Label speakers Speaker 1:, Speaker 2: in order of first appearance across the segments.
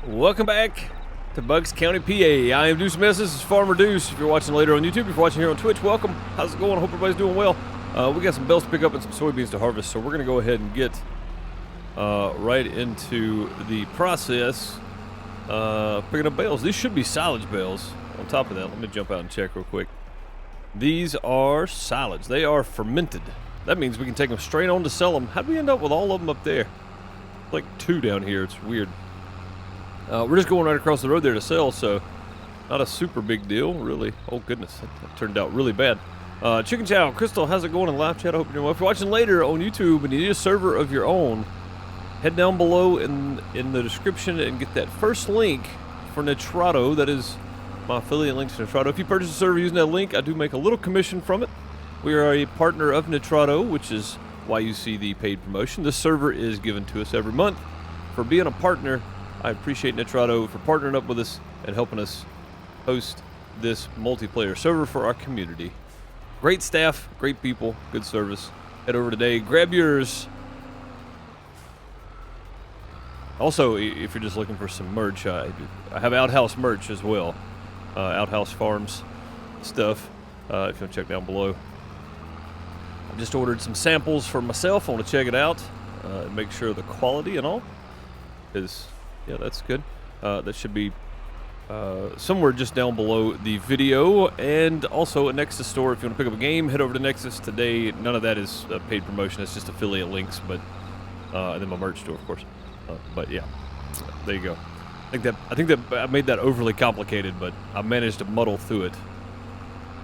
Speaker 1: Welcome back to Bucks County, PA. I am Deuce Mess. This is Farmer Deuce. If you're watching later on YouTube, if you're watching here on Twitch, welcome. How's it going? I hope everybody's doing well. We got some bales to pick up and some soybeans to harvest, so we're going to go ahead and get right into the process picking up bales. These should be silage bales. On top of that, let me jump out and check real quick. These are silage. They are fermented. That means we can take them straight on to sell them. How'd we end up with all of them up there? Like two down here. It's weird. We're just going right across the road there to sell, so not a super big deal, really. Oh, goodness, that turned out really bad. Chicken Chow, Crystal, how's it going in live chat? I hope you're doing well. If you're watching later on YouTube and you need a server of your own, head down below in the description and get that first link for Nitrado. That is my affiliate link to Nitrado. If you purchase a server using that link, I do make a little commission from it. We are a partner of Nitrado, which is why you see the paid promotion. This server is given to us every month. For being a partner, I appreciate Nitrado for partnering up with us and helping us host this multiplayer server for our community. Great staff, great people, good service. Head over today, grab yours. Also, if you're just looking for some merch, I have Outhouse merch as well. Outhouse Farms stuff, if you want to check down below. I just ordered some samples for myself. I want to check it out and make sure the quality and all is... Yeah, that's good. That should be somewhere just down below the video. And also at Nexus store, if you want to pick up a game, head over to Nexus today. None of that is a paid promotion. It's just affiliate links, but and then my merch store, of course. But yeah, there you go. I think that I made that overly complicated, but I managed to muddle through it.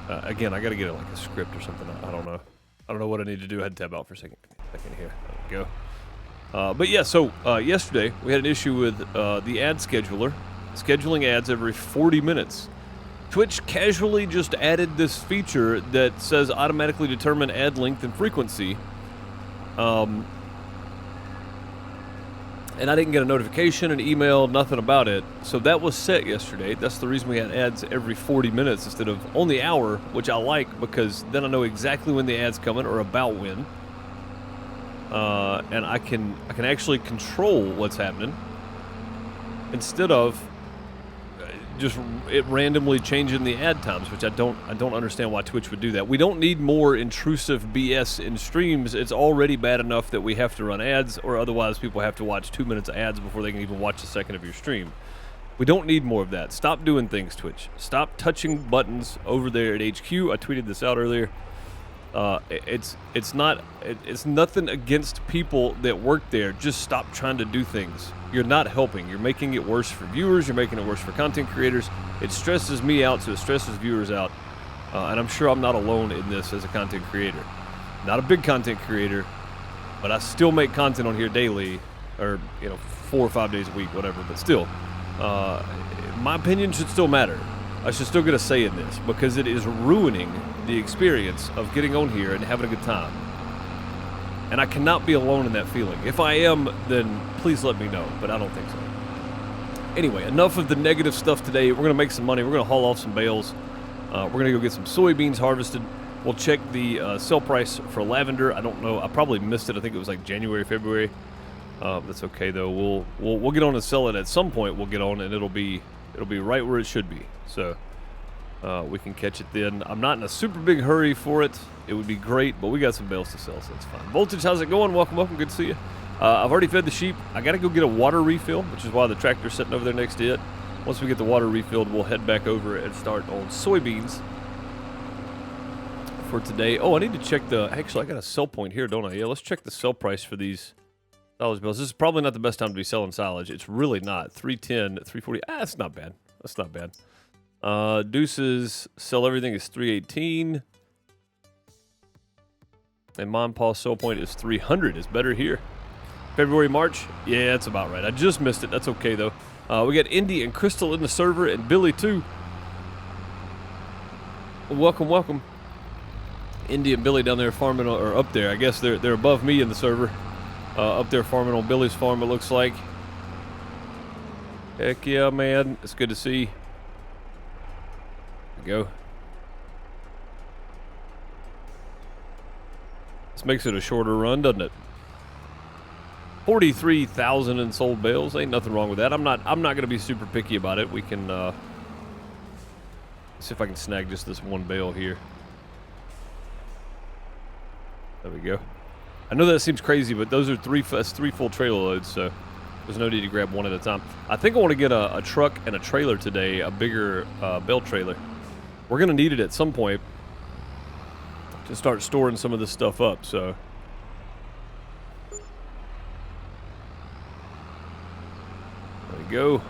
Speaker 1: Again, I got to get it like a script or something. I don't know. I don't know what I need to do. I had to tab out for a second here. There we go. But yeah, so yesterday we had an issue with the ad scheduler scheduling ads every 40 minutes. Twitch casually just added this feature that says automatically determine ad length and frequency. And I didn't get a notification, an email, nothing about it. So that was set yesterday. That's the reason we had ads every 40 minutes instead of on the hour, which I like because then I know exactly when the ad's coming or about when. And I can actually control what's happening instead of just it randomly changing the ad times, which I don't understand why Twitch would do that. We don't need more intrusive BS in streams. It's already bad enough that we have to run ads, or otherwise people have to watch 2 minutes of ads before they can even watch a second of your stream. We don't need more of that. Stop doing things, Twitch. Stop touching buttons over there at HQ. I tweeted this out earlier. It's nothing against people that work there. Just stop trying to do things. You're not helping. You're making it worse for viewers. You're making it worse for content creators. It stresses me out, so it stresses viewers out. And I'm sure I'm not alone in this as a content creator. Not a big content creator, but I still make content on here daily, or 4 or 5 days a week, whatever. But still, my opinion should still matter. I should still get a say in this because it is ruining the experience of getting on here and having a good time. And I cannot be alone in that feeling. If I am, then please let me know, but I don't think so. Anyway, enough of the negative stuff today. We're going to make some money. We're going to haul off some bales. We're going to go get some soybeans harvested. We'll check the sell price for lavender. I don't know. I probably missed it. I think it was like January, February. That's okay, though. We'll get on and sell it at some point. We'll get on, and it'll be right where it should be. So we can catch it then. I'm not in a super big hurry for it. It would be great, but we got some bales to sell, so it's fine. Voltage, how's it going? Welcome. Good to see you. I've already fed the sheep. I got to go get a water refill, which is why the tractor's sitting over there next to it. Once we get the water refilled, we'll head back over and start on soybeans for today. Oh, I need to check actually, I got a sell point here, don't I? Yeah, let's check the sell price for these silage bales. This is probably not the best time to be selling silage. It's really not. 310, 340. That's not bad. That's not bad. Deuces sell everything is 318. And Mom Paul's sell point is 300. It's better here. February, March. Yeah, that's about right. I just missed it. That's okay, though. We got Indy and Crystal in the server and Billy, too. Welcome. Indy and Billy down there farming, or up there. I guess they're above me in the server. Up there farming on Billy's farm, it looks like. Heck yeah, man. It's good to see. There we go. This makes it a shorter run, doesn't it? 43,000 in sold bales. Ain't nothing wrong with that. I'm not gonna be super picky about it. We can see if I can snag just this one bale here. There we go. I know that seems crazy, but those are that's three full trailer loads, so there's no need to grab one at a time. I think I want to get a truck and a trailer today, a bigger bale trailer. We're gonna need it at some point to start storing some of this stuff up, so. There we go.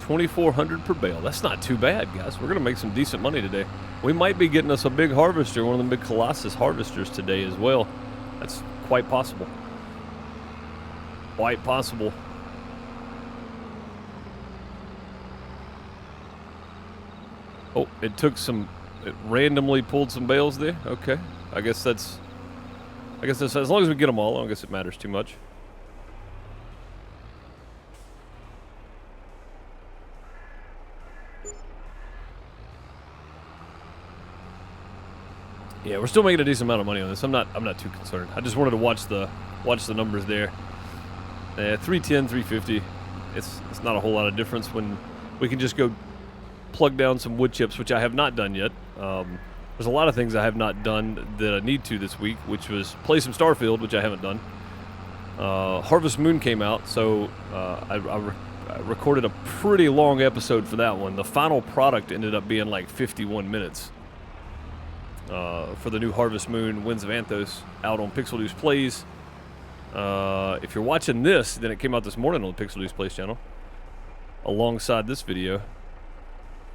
Speaker 1: 2,400 per bale. That's not too bad, guys. We're gonna make some decent money today. We might be getting us a big harvester, one of the big Colossus harvesters today as well. That's quite possible. Quite possible. Oh, it took some. It randomly pulled some bales there. Okay, I guess that's as long as we get them all. I don't guess it matters too much. Yeah, we're still making a decent amount of money on this. I'm not too concerned. I just wanted to watch the numbers there. 310, 350. It's not a whole lot of difference when we can just go plug down some wood chips, which I have not done yet. There's a lot of things I have not done that I need to this week, which was play some Starfield, which I haven't done. Harvest Moon came out, so I recorded a pretty long episode for that one. The final product ended up being like 51 minutes. For the new Harvest Moon Winds of Anthos out on PixelDeucePlays. If you're watching this, then it came out this morning on the PixelDeucePlays channel alongside this video.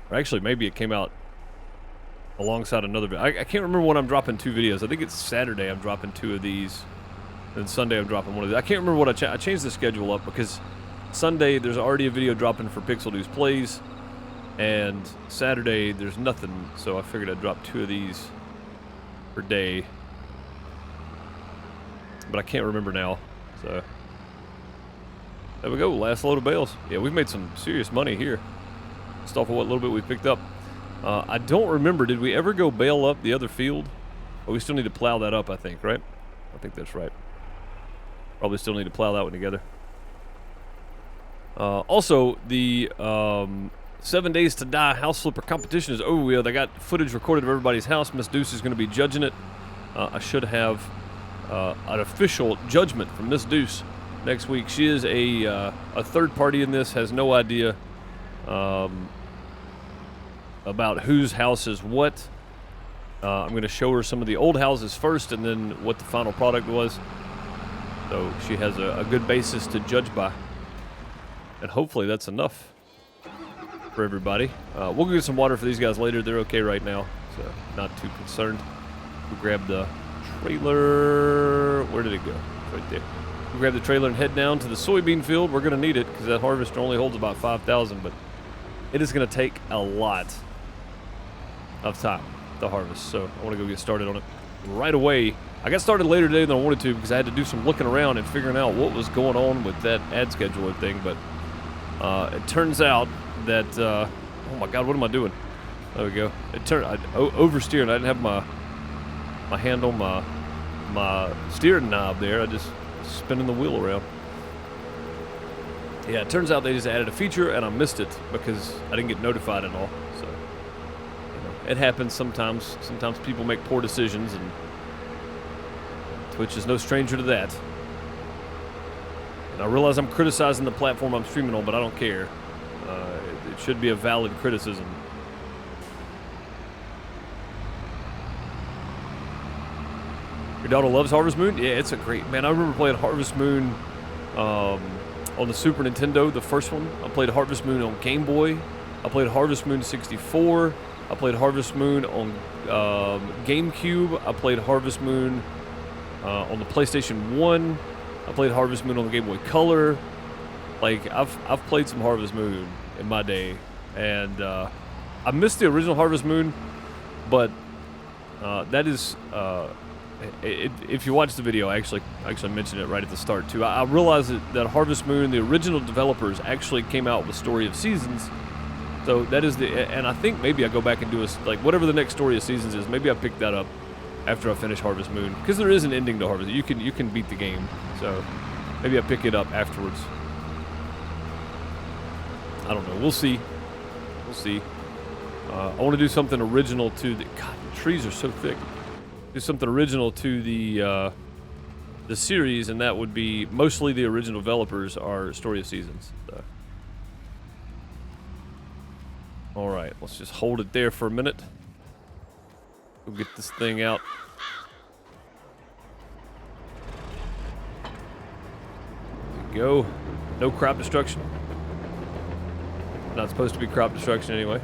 Speaker 1: Or actually, maybe it came out alongside another video. I can't remember when I'm dropping two videos. I think it's Saturday I'm dropping two of these, and Sunday I'm dropping one of these. I can't remember what I changed the schedule up because Sunday there's already a video dropping for PixelDeucePlays, and Saturday there's nothing, so I figured I'd drop two of these per day. But I can't remember now, so there we go. Last load of bales. Yeah, we've made some serious money here just off of what little bit we picked up. I don't remember, did we ever go bale up the other field? Oh, we still need to plow that up, I think, right? I think that's right. Probably still need to plow that one together. Also, the 7 Days to Die house flipper competition is over with. I got footage recorded of everybody's house. Miss Deuce is going to be judging it. I should have an official judgment from Miss Deuce next week. She is a third party in this, has no idea about whose house is what. I'm going to show her some of the old houses first and then what the final product was. So she has a good basis to judge by. And hopefully that's enough for everybody. We'll go get some water for these guys later. They're okay right now, so not too concerned. We'll grab the trailer. Where did it go? Right there. We'll grab the trailer and head down to the soybean field. We're going to need it because that harvester only holds about 5,000, but it is going to take a lot of time to harvest. So I want to go get started on it right away. I got started later today than I wanted to because I had to do some looking around and figuring out what was going on with that ad scheduler thing. But it turns out that, oh my God, what am I doing? There we go. It turned, I oversteered. I didn't have my hand on my steering knob there. I just spinning the wheel around. Yeah, it turns out they just added a feature and I missed it because I didn't get notified at all. So, you know, it happens sometimes. Sometimes people make poor decisions, and Twitch is no stranger to that. And I realize I'm criticizing the platform I'm streaming on, but I don't care. It should be a valid criticism. Your daughter loves Harvest Moon? Yeah, it's a great, man. I remember playing Harvest Moon on the Super Nintendo, the first one. I played Harvest Moon on Game Boy. I played Harvest Moon 64. I played Harvest Moon on GameCube. I played Harvest Moon on the PlayStation 1. I played Harvest Moon on the Game Boy Color. Like, I've played some Harvest Moon in my day, and I missed the original Harvest Moon, but that is if you watch the video, I actually mentioned it right at the start too. I realized that Harvest Moon, the original developers, actually came out with Story of Seasons. So that is and I think maybe I go back and do like whatever the next Story of Seasons is. Maybe I pick that up after I finish Harvest Moon, because there is an ending to Harvest. You can beat the game. So Maybe I pick it up afterwards. I don't know. We'll see. We'll see. I want to do something original to the... God, the trees are so thick. Do something original to the series, and that would be mostly the original developers are Story of Seasons. So. All right, let's just hold it there for a minute. We'll get this thing out. There we go. No crop destruction. Not supposed to be crop destruction anyway.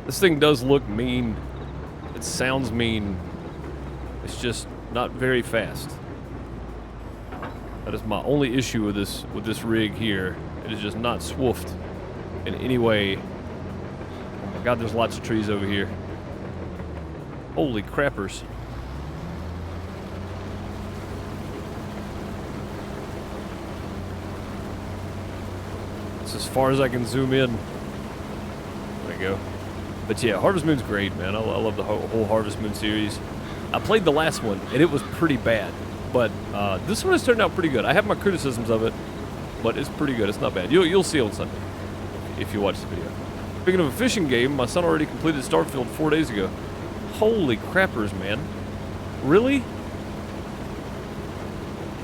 Speaker 1: This thing does look mean. It sounds mean. It's just not very fast. That is my only issue with this rig here. It is just not swoofed in any way. Oh my God, there's lots of trees over here. Holy crappers. It's as far as I can zoom in. There we go. But yeah, Harvest Moon's great, man. I love the whole Harvest Moon series. I played the last one, and it was pretty bad. But this one has turned out pretty good. I have my criticisms of it, but it's pretty good. It's not bad. You'll see on Sunday if you watch the video. Speaking of a fishing game, my son already completed Starfield 4 days ago. Holy crappers, man. Really?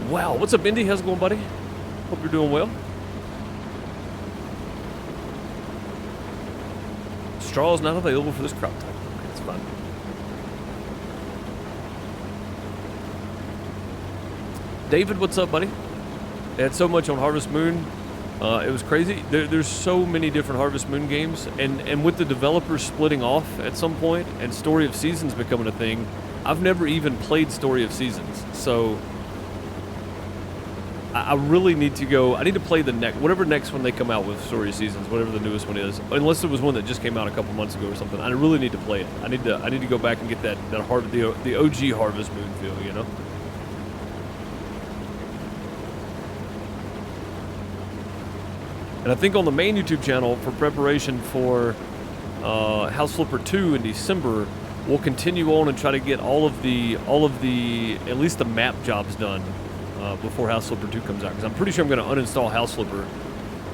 Speaker 1: Wow. What's up, Indy? How's it going, buddy? Hope you're doing well. Straw is not available for this crop type. Okay, that's fine. David, what's up, buddy? They had so much on Harvest Moon. It was crazy. There's so many different Harvest Moon games, and with the developers splitting off at some point and Story of Seasons becoming a thing, I've never even played Story of Seasons. So I really need to go. I need to play the whatever next one they come out with, Story of Seasons, whatever the newest one is. Unless it was one that just came out a couple months ago or something. I really need to play it. I need to go back and get the OG Harvest Moon feel, you know. And I think on the main YouTube channel, for preparation for House Flipper 2 in December, we'll continue on and try to get all of the at least the map jobs done before House Flipper 2 comes out. Because I'm pretty sure I'm going to uninstall House Flipper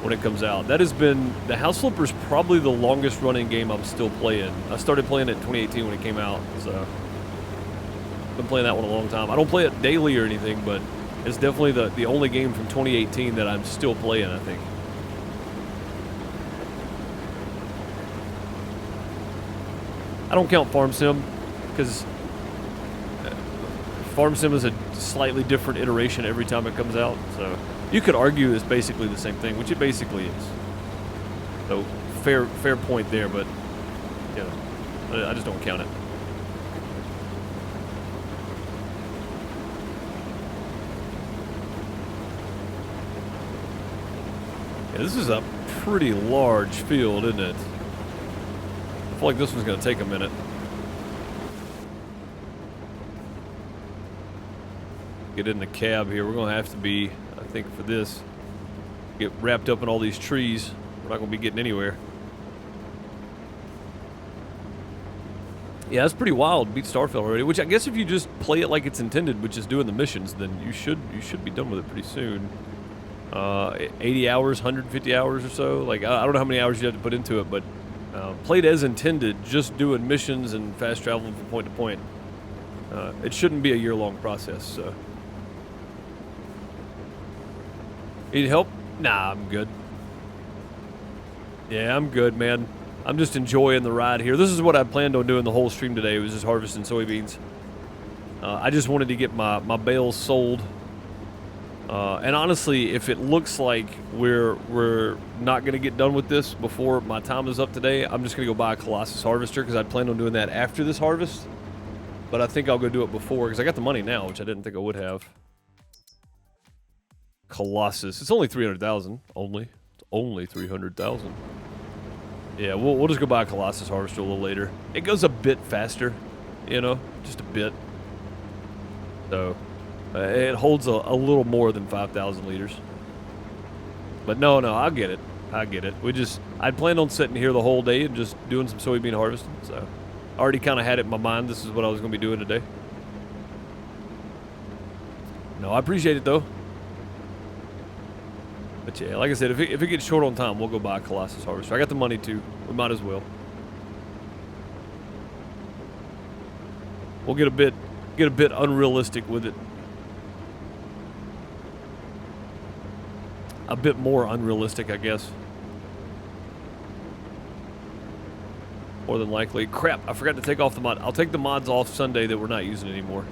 Speaker 1: when it comes out. That has been the House Flipper is probably the longest running game I'm still playing. I started playing it in 2018 when it came out, so I've been playing that one a long time. I don't play it daily or anything, but it's definitely the only game from 2018 that I'm still playing, I think. I don't count Farm Sim because Farm Sim is a slightly different iteration every time it comes out. So you could argue it's basically the same thing, which it basically is. So fair point there, but you know, I just don't count it. Yeah, this is a pretty large field, isn't it? I feel like this one's going to take a minute. Get in the cab here. We're going to have to be, I think, for this, get wrapped up in all these trees. We're not going to be getting anywhere. Yeah, that's pretty wild. Beat Starfield already, which I guess if you just play it like it's intended, which is doing the missions, then you should be done with it pretty soon. 80 hours, 150 hours or so. Like, I don't know how many hours you have to put into it, but played as intended, just doing missions and fast traveling from point to point. It shouldn't be a year-long process, so. Need help? Nah, I'm good. Yeah, I'm good, man. I'm just enjoying the ride here. This is what I planned on doing the whole stream today, was just harvesting soybeans. I just wanted to get my bales sold. And honestly, if it looks like we're not going to get done with this before my time is up today, I'm just going to go buy a Colossus harvester, because I'd planned on doing that after this harvest. But I think I'll go do it before, because I got the money now, which I didn't think I would have. Colossus. It's only 300,000. Only. It's only 300,000. Yeah, we'll just go buy a Colossus harvester a little later. It goes a bit faster, you know, just a bit. So it holds a little more than 5,000 liters. But no, I get it. I get it. I'd planned on sitting here the whole day and just doing some soybean harvesting. So I already kind of had it in my mind. This is what I was going to be doing today. No, I appreciate it, though. But yeah, like I said, if it gets short on time, we'll go buy a Colossus Harvester. I got the money, too. We might as well. We'll get a bit unrealistic with it. A bit more unrealistic, I guess. More than likely. Crap, I forgot to take off the mod. I'll take the mods off Sunday that we're not using anymore.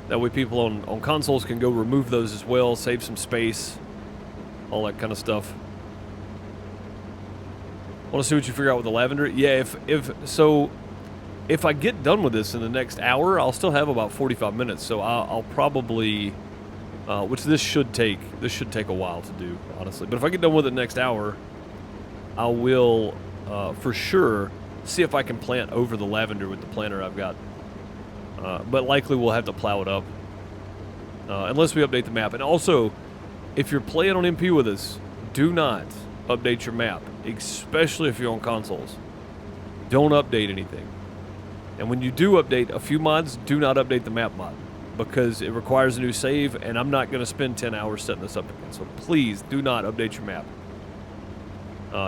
Speaker 1: That way people on consoles can go remove those as well, save some space, all that kind of stuff. Want to see what you figure out with the lavender? Yeah, if I get done with this in the next hour, I'll still have about 45 minutes, so I'll probably, which this should take a while to do, honestly. But if I get done with it next hour, I will, for sure, see if I can plant over the lavender with the planter I've got. But likely we'll have to plow it up, unless we update the map. And also, if you're playing on MP with us, do not update your map, especially if you're on consoles. Don't update anything. And when you do update a few mods, do not update the map mod, because it requires a new save, and I'm not going to spend 10 hours setting this up again. So please do not update your map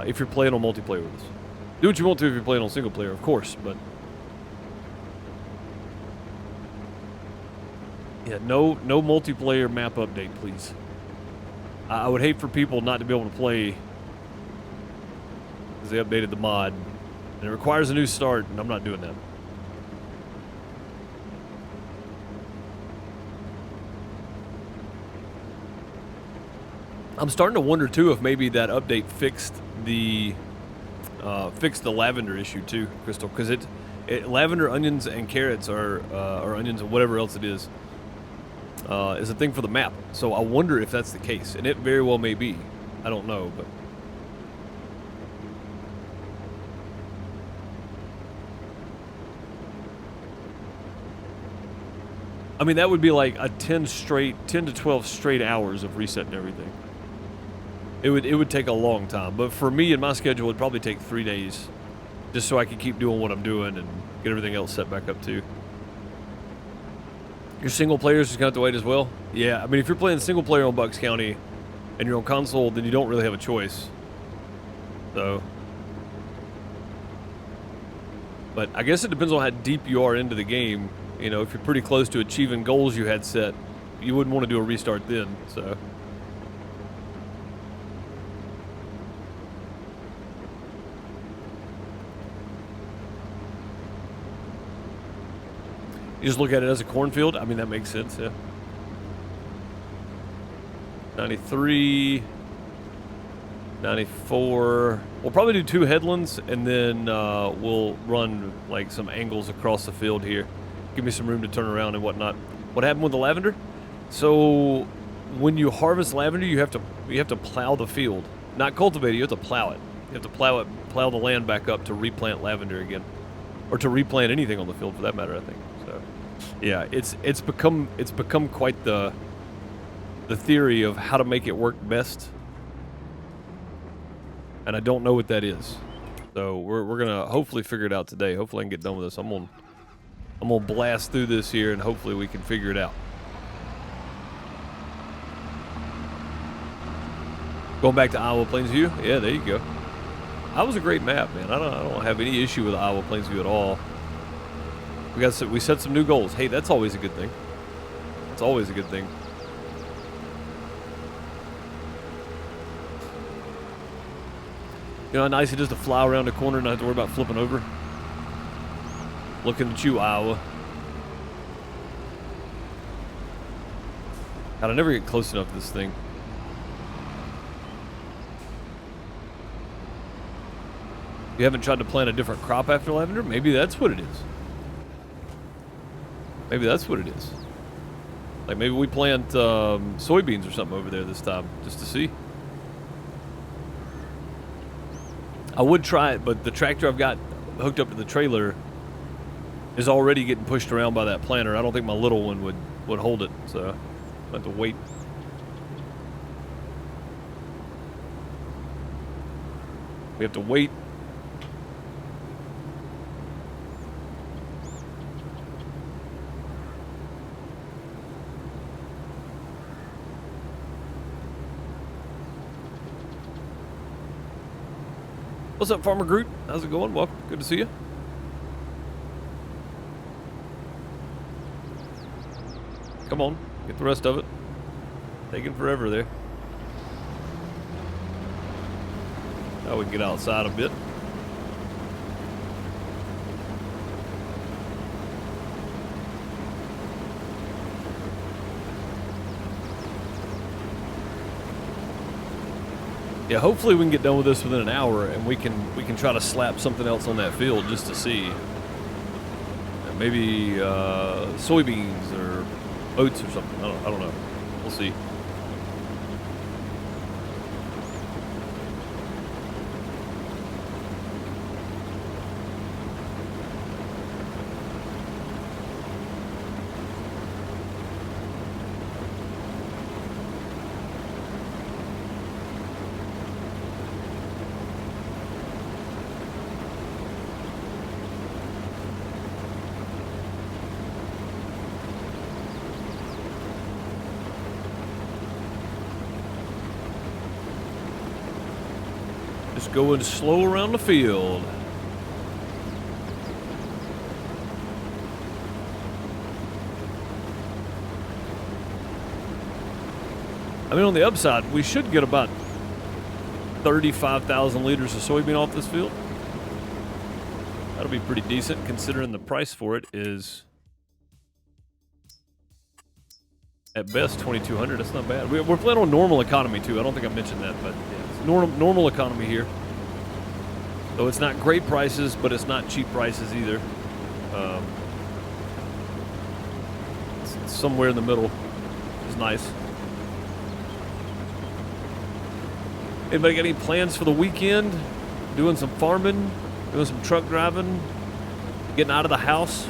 Speaker 1: if you're playing on multiplayer with us. Do what you want to if you're playing on single player, of course, but yeah, no multiplayer map update, please. I would hate for people not to be able to play because they updated the mod, and it requires a new start, and I'm not doing that. I'm starting to wonder too if maybe that update fixed the lavender issue too, Crystal, because lavender, onions, and carrots or onions and whatever else it is a thing for the map. So I wonder if that's the case, and it very well may be. I don't know, but I mean that would be like a 10 to 12 straight hours of resetting everything. It would take a long time, but for me and my schedule, it'd probably take 3 days, just so I could keep doing what I'm doing and get everything else set back up too. Your single players just gonna have to wait as well. Yeah, I mean if you're playing single player on Bucks County, and you're on console, then you don't really have a choice. So, but I guess it depends on how deep you are into the game. You know, if you're pretty close to achieving goals you had set, you wouldn't want to do a restart then. So. You just look at it as a cornfield. I mean, that makes sense, yeah. 93, 94. We'll probably do 2 headlands, and then we'll run like some angles across the field here. Give me some room to turn around and whatnot. What happened with the lavender? So when you harvest lavender, you have to plow the field, not cultivate it. You have to plow it. You have to plow the land back up to replant lavender again, or to replant anything on the field for that matter, I think. So, yeah, it's become quite the theory of how to make it work best, and I don't know what that is. So we're gonna hopefully figure it out today. Hopefully I can get done with this. I'm gonna blast through this here, and hopefully we can figure it out. Going back to Iowa Plainsview, yeah, there you go. That was a great map, man. I don't have any issue with Iowa Plainsview at all. We set some new goals. Hey, that's always a good thing. That's always a good thing. You know how nice it is to fly around a corner and not have to worry about flipping over? Looking at you, Iowa. God, I never get close enough to this thing. You haven't tried to plant a different crop after lavender? Maybe that's what it is. Maybe that's what it is. Like maybe we plant soybeans or something over there this time, just to see. I would try it, but the tractor I've got hooked up to the trailer is already getting pushed around by that planter. I don't think my little one would hold it, so I have to wait. We have to wait. What's up, Farmer Groot? How's it going? Welcome. Good to see you. Come on, get the rest of it. Taking forever there. Now we can get outside a bit. Yeah, hopefully we can get done with this within an hour, and we can try to slap something else on that field just to see. Maybe soybeans or oats or something. I don't know. We'll see. Just going slow around the field. I mean, on the upside, we should get about 35,000 liters of soybean off this field. That'll be pretty decent considering the price for it is at best 2,200. That's not bad. We're playing on normal economy too. I don't think I mentioned that, but yeah, it's normal economy here. So it's not great prices, but it's not cheap prices either. It's somewhere in the middle, which is nice. Anybody got any plans for the weekend? Doing some farming, doing some truck driving, getting out of the house,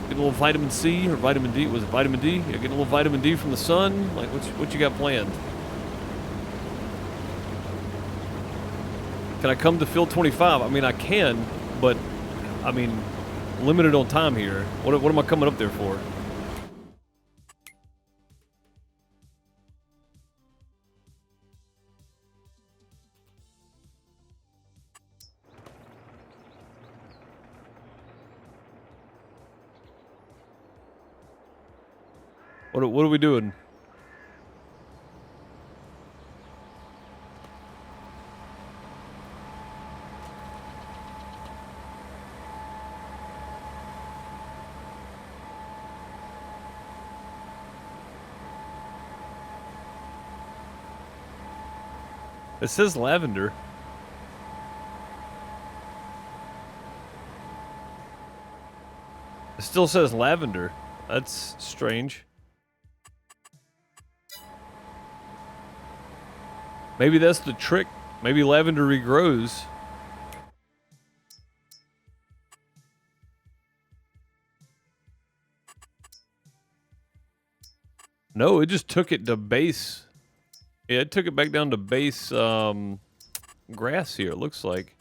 Speaker 1: getting a little vitamin C or vitamin D. Was it vitamin D? Yeah, getting a little vitamin D from the sun. Like, what you got planned? Can I come to field 25? I mean, I can, but I mean, limited on time here. What am I coming up there for? What are we doing? It says lavender. It still says lavender. That's strange. Maybe that's the trick. Maybe lavender regrows. No, it just took it to base. Yeah, it took it back down to base grass here, it looks like.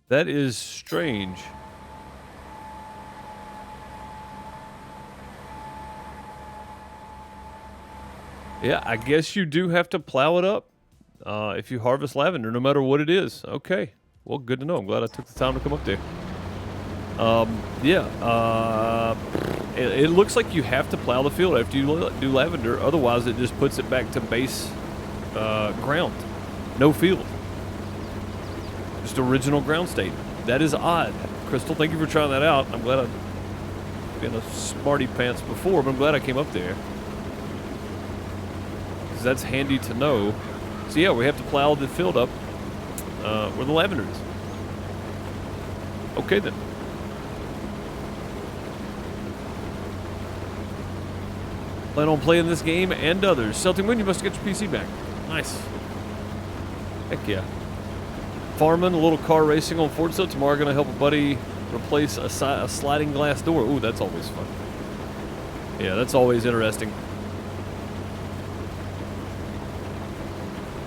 Speaker 1: That is strange. Yeah, I guess you do have to plow it up if you harvest lavender, no matter what it is. Okay, well, good to know. I'm glad I took the time to come up there. It looks like you have to plow the field after you do lavender. Otherwise, it just puts it back to base ground. No field. Just original ground state. That is odd. Crystal, thank you for trying that out. I'm glad I've been a smarty pants before, but I'm glad I came up there. Because that's handy to know. So yeah, we have to plow the field up where the lavender is. Okay then. Plan on playing this game and others. Celtic Moon, you must get your PC back. Nice. Heck yeah. Farming, a little car racing on Forza. Tomorrow going to help a buddy replace a sliding glass door. Ooh, that's always fun. Yeah, that's always interesting.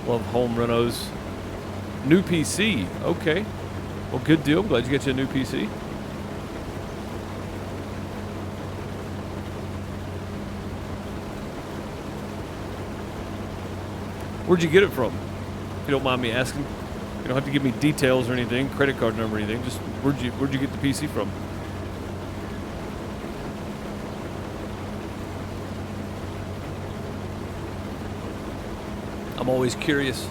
Speaker 1: Love home renos. New PC. Okay. Well, good deal. I'm glad you get you a new PC. Where'd you get it from? If you don't mind me asking. You don't have to give me details or anything, credit card number or anything. Just where'd you get the PC from? I'm always curious.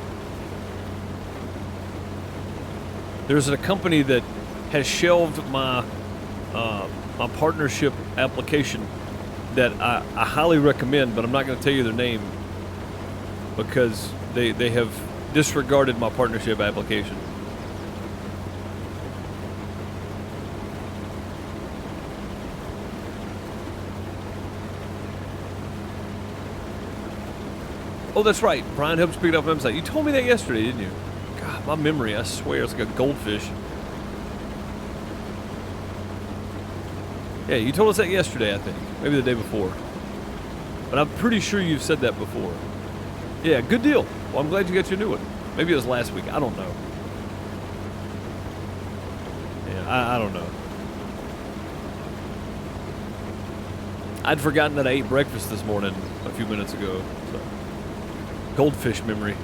Speaker 1: There's a company that has shelved my my partnership application that I highly recommend, but I'm not going to tell you their name because they have disregarded my partnership application. Oh, that's right. Brian helps pick it up on the website. You told me that yesterday, didn't you? God, my memory, I swear, it's like a goldfish. Yeah, you told us that yesterday, I think. Maybe the day before. But I'm pretty sure you've said that before. Yeah, good deal. Well, I'm glad you got your new one. Maybe it was last week. I don't know. Yeah, I don't know. I'd forgotten that I ate breakfast this morning a few minutes ago. So. Goldfish memory.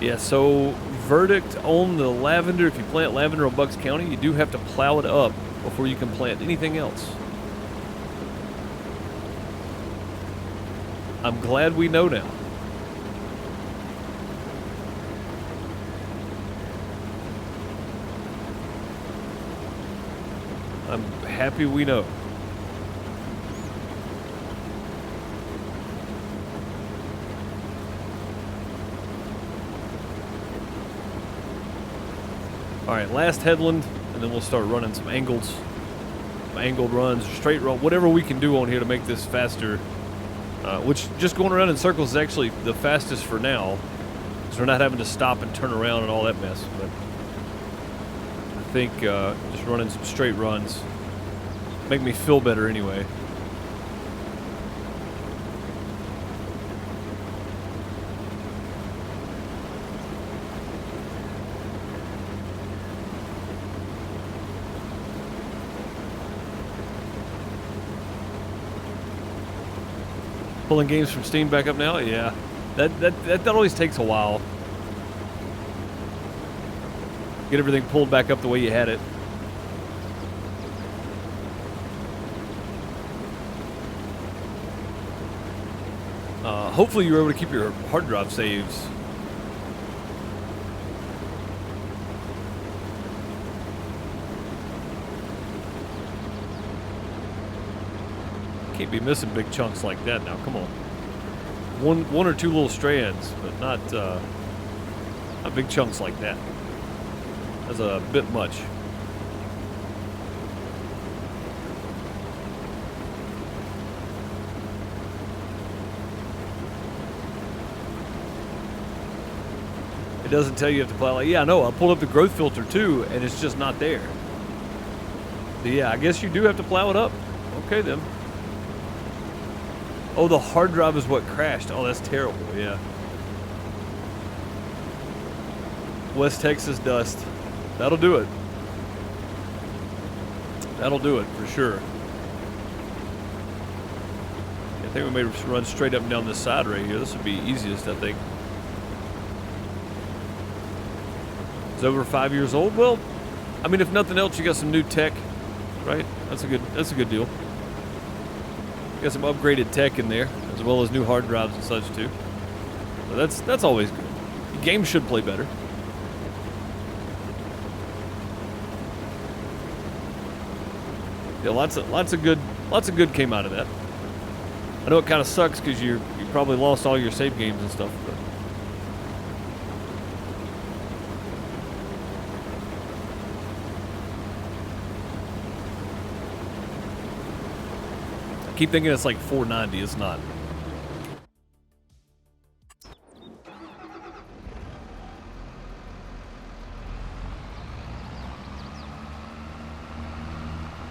Speaker 1: Yeah, so verdict on the lavender. If you plant lavender in Bucks County, you do have to plow it up before you can plant anything else. I'm glad we know now. I'm happy we know. All right, last headland, and then we'll start running some angles, some angled runs, straight run, whatever we can do on here to make this faster. Which just going around in circles is actually the fastest for now, because we're not having to stop and turn around and all that mess. But I think just running some straight runs make me feel better anyway. Pulling games from Steam back up now? Yeah. That always takes a while. Get everything pulled back up the way you had it. Hopefully you were able to keep your hard drive saves. Can't be missing big chunks like that now. Come on, one or two little strands, but not big chunks like that. That's a bit much. It doesn't tell you have to plow. Like, yeah, I know. I pulled up the growth filter too, and it's just not there. But yeah, I guess you do have to plow it up. Okay then. Oh, the hard drive is what crashed. Oh, that's terrible, yeah. West Texas dust. That'll do it. That'll do it for sure. I think we may run straight up and down this side right here. This would be easiest, I think. It's over 5 years old. Well, I mean, if nothing else, you got some new tech, right? That's a good deal. Got some upgraded tech in there, as well as new hard drives and such too. So that's always good. The game should play better. Yeah, lots of good came out of that. I know it kind of sucks because you probably lost all your save games and stuff. But I keep thinking it's like 490. It's not.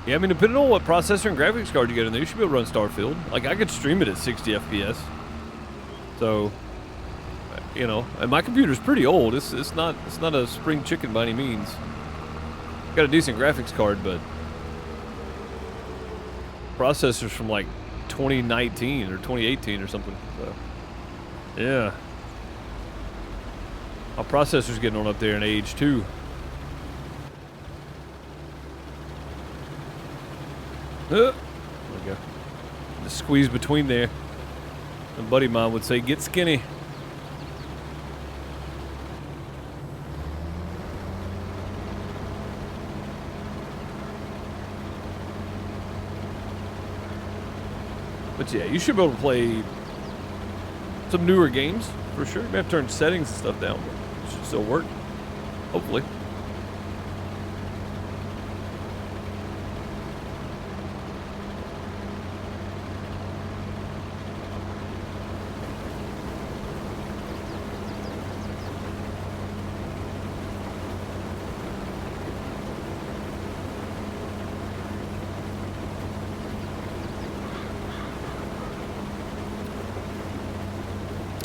Speaker 1: Yeah, I mean, depending on what processor and graphics card you get in there, you should be able to run Starfield. Like, I could stream it at 60 FPS. So, you know, and my computer's pretty old. It's not a spring chicken by any means. Got a decent graphics card, but processor's from like 2019 or 2018 or something. So, yeah. My processor's getting on up there in age too. There we go. Just squeeze between there. A buddy of mine would say, "Get skinny." But yeah, you should be able to play some newer games for sure. You may have to turn settings and stuff down, but it should still work. Hopefully.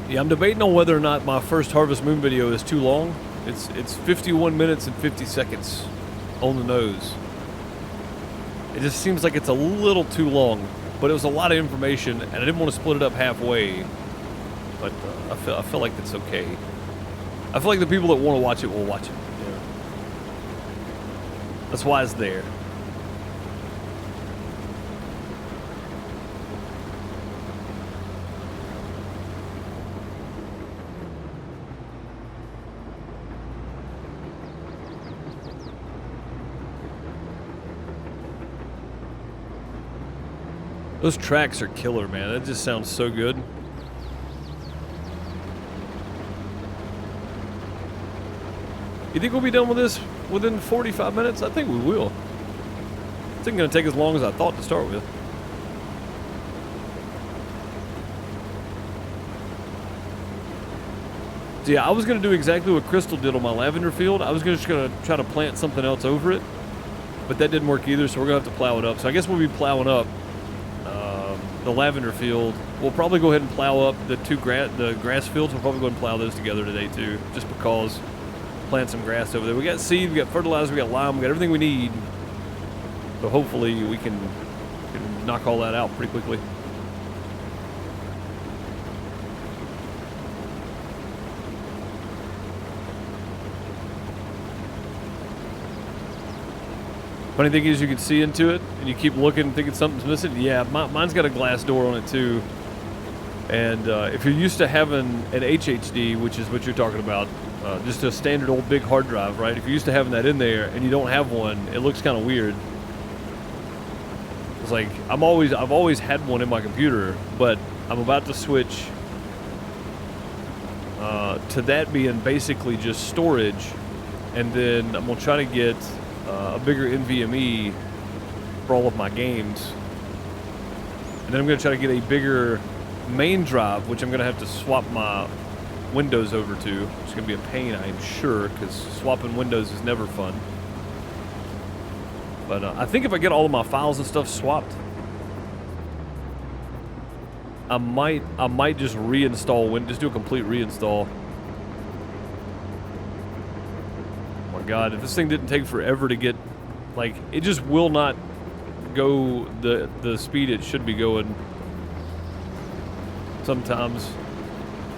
Speaker 1: Yeah, I'm debating on whether or not my first Harvest Moon video is too long. It's 51 minutes and 50 seconds on the nose. It just seems like it's a little too long, but it was a lot of information, and I didn't want to split it up halfway. But I feel like that's okay. I feel like the people that want to watch it will watch it. Yeah. That's why it's there. Those tracks are killer, man. That just sounds so good. You think we'll be done with this within 45 minutes? I think we will. It's not going to take as long as I thought to start with. So yeah, I was going to do exactly what Crystal did on my lavender field. I was just going to try to plant something else over it. But that didn't work either, so we're going to have to plow it up. So I guess we'll be plowing up the lavender field. We'll probably go ahead and plow up the grass fields. We'll probably go ahead and plow those together today too, just because. Plant some grass over there. We got seed, we got fertilizer, we got lime, we got everything we need. So hopefully we can knock all that out pretty quickly. Funny thing is, you can see into it, and you keep looking, thinking something's missing. Yeah, mine's got a glass door on it too. And if you're used to having an HHD, which is what you're talking about, just a standard old big hard drive, right? If you're used to having that in there and you don't have one, it looks kind of weird. It's like I've always had one in my computer, but I'm about to switch to that being basically just storage, and then I'm gonna try to get a bigger NVMe for all of my games, and then I'm gonna try to get a bigger main drive, which I'm gonna have to swap my Windows over to. It's gonna be a pain, I'm sure, because swapping Windows is never fun. But I think if I get all of my files and stuff swapped, I might just reinstall Windows, just do a complete reinstall. Oh my God, if this thing didn't take forever to get, like, it just will not go the speed it should be going sometimes.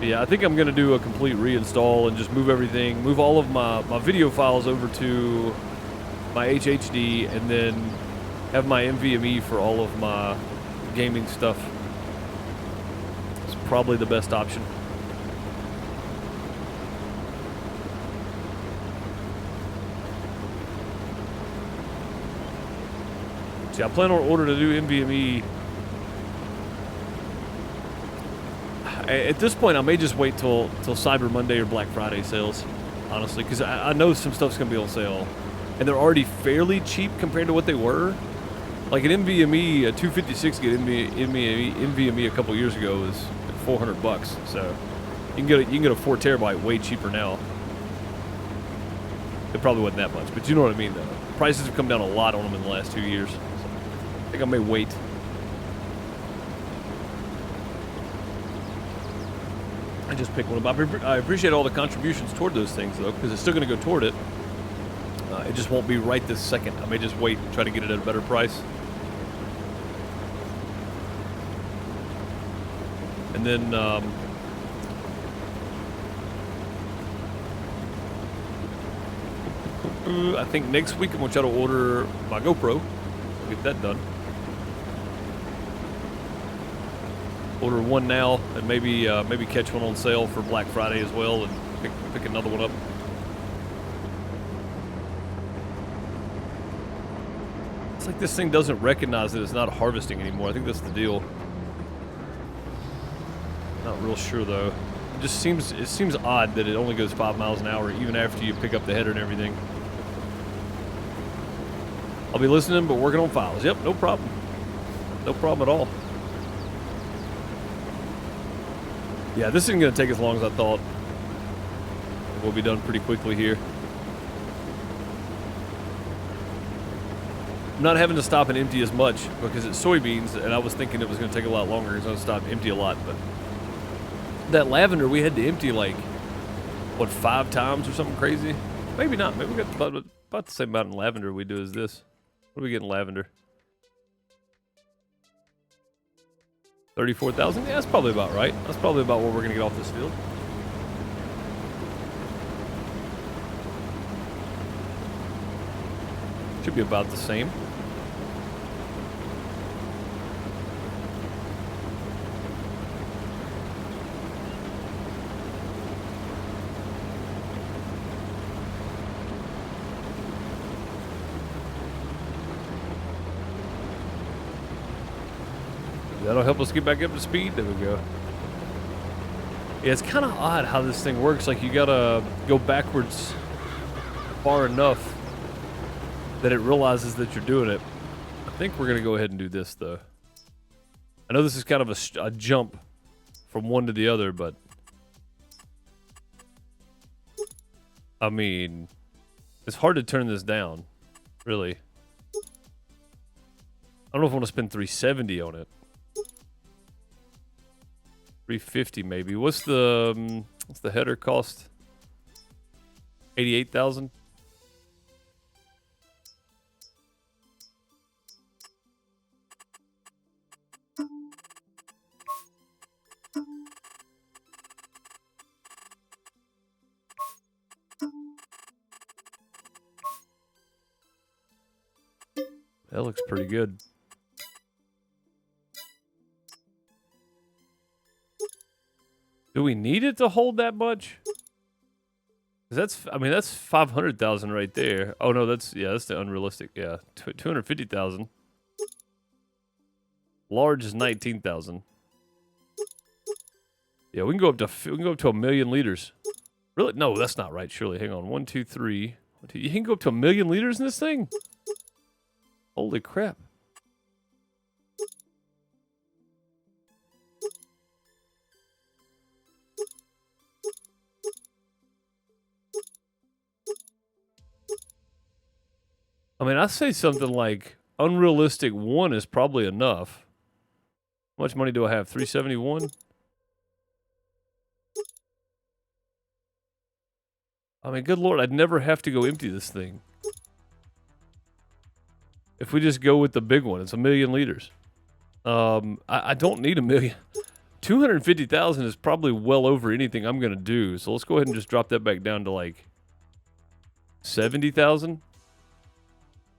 Speaker 1: Yeah, I think I'm going to do a complete reinstall and just move everything, move all of my video files over to my HHD, and then have my NVMe for all of my gaming stuff. It's probably the best option. See, I plan on order to do NVMe. At this point, I may just wait till Cyber Monday or Black Friday sales, honestly, because I know some stuff's going to be on sale. And they're already fairly cheap compared to what they were. Like an NVMe, a 256 gig NVMe a couple years ago was $400. So you can get a 4 terabyte way cheaper now. It probably wasn't that much, but you know what I mean though. Prices have come down a lot on them in the last 2 years. So I think I may wait. I just picked one up. I appreciate all the contributions toward those things, though, because it's still going to go toward it. It just won't be right this second. I may just wait and try to get it at a better price. And then, I think next week I'm going to try to order my GoPro. Get that done. Order one now, and maybe catch one on sale for Black Friday as well, and pick another one up. It's like this thing doesn't recognize that it's not harvesting anymore. I think that's the deal. Not real sure though. It seems odd that it only goes 5 miles an hour even after you pick up the header and everything. I'll be listening, but working on files. Yep, no problem. No problem at all. Yeah, this isn't going to take as long as I thought. We'll be done pretty quickly here. I'm not having to stop and empty as much because it's soybeans, and I was thinking it was going to take a lot longer because I was stop and empty a lot. But that lavender, we had to empty like, what, 5 times or something crazy? Maybe not. Maybe we got about the same amount in lavender we do as this. What do we get in lavender? 34,000? Yeah, that's probably about right. That's probably about what we're going to get off this field. Should be about the same. That'll help us get back up to speed. There we go. Yeah, it's kind of odd how this thing works. Like, you gotta go backwards far enough that it realizes that you're doing it. I think we're gonna go ahead and do this, though. I know this is kind of a jump from one to the other, but I mean, it's hard to turn this down, really. I don't know if I want to spend 370 on it. 350 maybe. What's the header cost? 88,000. That looks pretty good. Do we need it to hold that much? 'Cause that's, I mean, that's 500,000 right there. Oh no, that's the unrealistic. Yeah, 250,000. Large is 19,000. Yeah, we can go up to 1,000,000 liters. Really? No, that's not right. Surely, hang on. 1, 2, 3. 1, 2, you can go up to 1,000,000 liters in this thing? Holy crap! I mean, I say something like unrealistic 1 is probably enough. How much money do I have? 371? I mean, good lord, I'd never have to go empty this thing. If we just go with the big one, it's 1,000,000 liters. I don't need 1,000,000. 250,000 is probably well over anything I'm going to do. So let's go ahead and just drop that back down to like 70,000.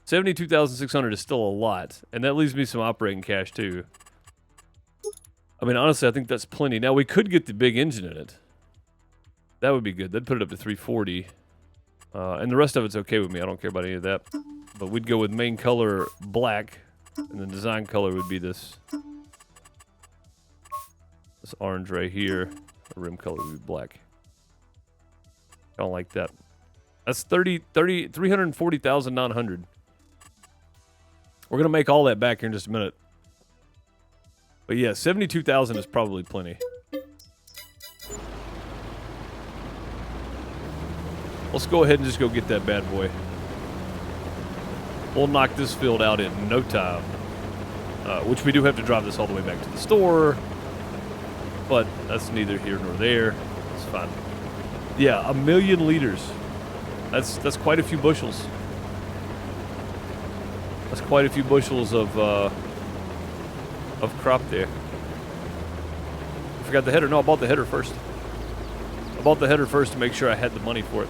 Speaker 1: 72,600 is still a lot, and that leaves me some operating cash too. I mean, honestly, I think that's plenty. Now, we could get the big engine in it. That would be good. That'd put it up to 340. And the rest of it's okay with me. I don't care about any of that. But we'd go with main color black, and the design color would be this orange right here. The rim color would be black. I don't like that. That's 340,900. We're going to make all that back here in just a minute. But yeah, 72,000 is probably plenty. Let's go ahead and just go get that bad boy. We'll knock this field out in no time. Which we do have to drive this all the way back to the store. But That's neither here nor there. It's fine. Yeah, 1,000,000 liters. That's quite a few bushels. That's quite a few bushels of crop there. I forgot the header. No, I bought the header first. I bought the header first to make sure I had the money for it.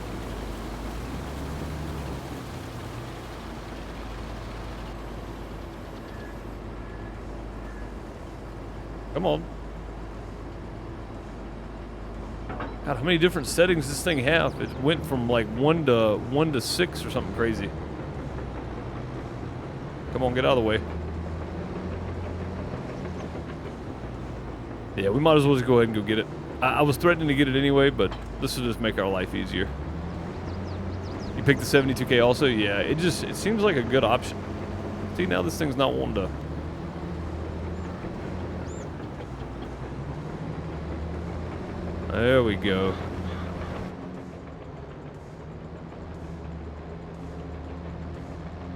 Speaker 1: Come on. God, how many different settings does this thing have? It went from like 1 to 6 or something crazy. Come on, get out of the way. Yeah, we might as well just go ahead and go get it. I was threatening to get it anyway, but this will just make our life easier. You picked the 72K also? Yeah, it seems like a good option. See, now this thing's not wanting to... There we go.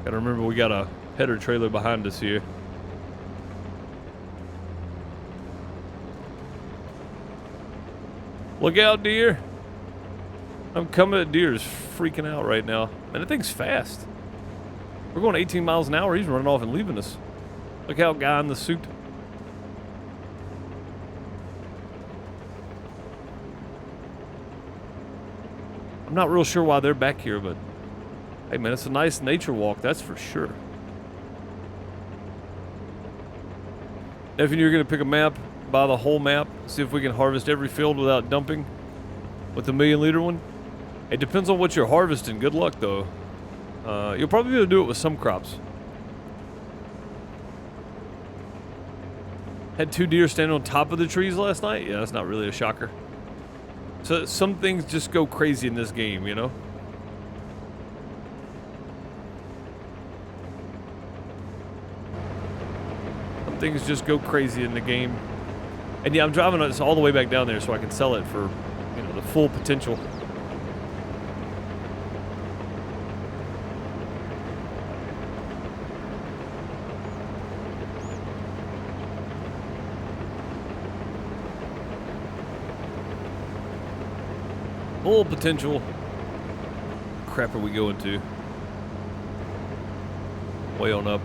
Speaker 1: Gotta remember we got a header trailer behind us here. Look out, deer. I'm coming. Deer's freaking out right now. Man, that thing's fast. We're going 18 miles an hour. He's running off and leaving us. Look out, guy in the suit. I'm not real sure why they're back here, but hey, man, it's a nice nature walk, that's for sure. If you're going to pick a map, buy the whole map, see if we can harvest every field without dumping with the 1,000,000 liter one. It depends on what you're harvesting. Good luck, though. You'll probably be able to do it with some crops. Had 2 deer standing on top of the trees last night. Yeah, that's not really a shocker. So some things just go crazy in this game, you know? Some things just go crazy in the game. And yeah, I'm driving this all the way back down there so I can sell it for, you know, the full potential. Full potential. Crap are we going to? Way on up.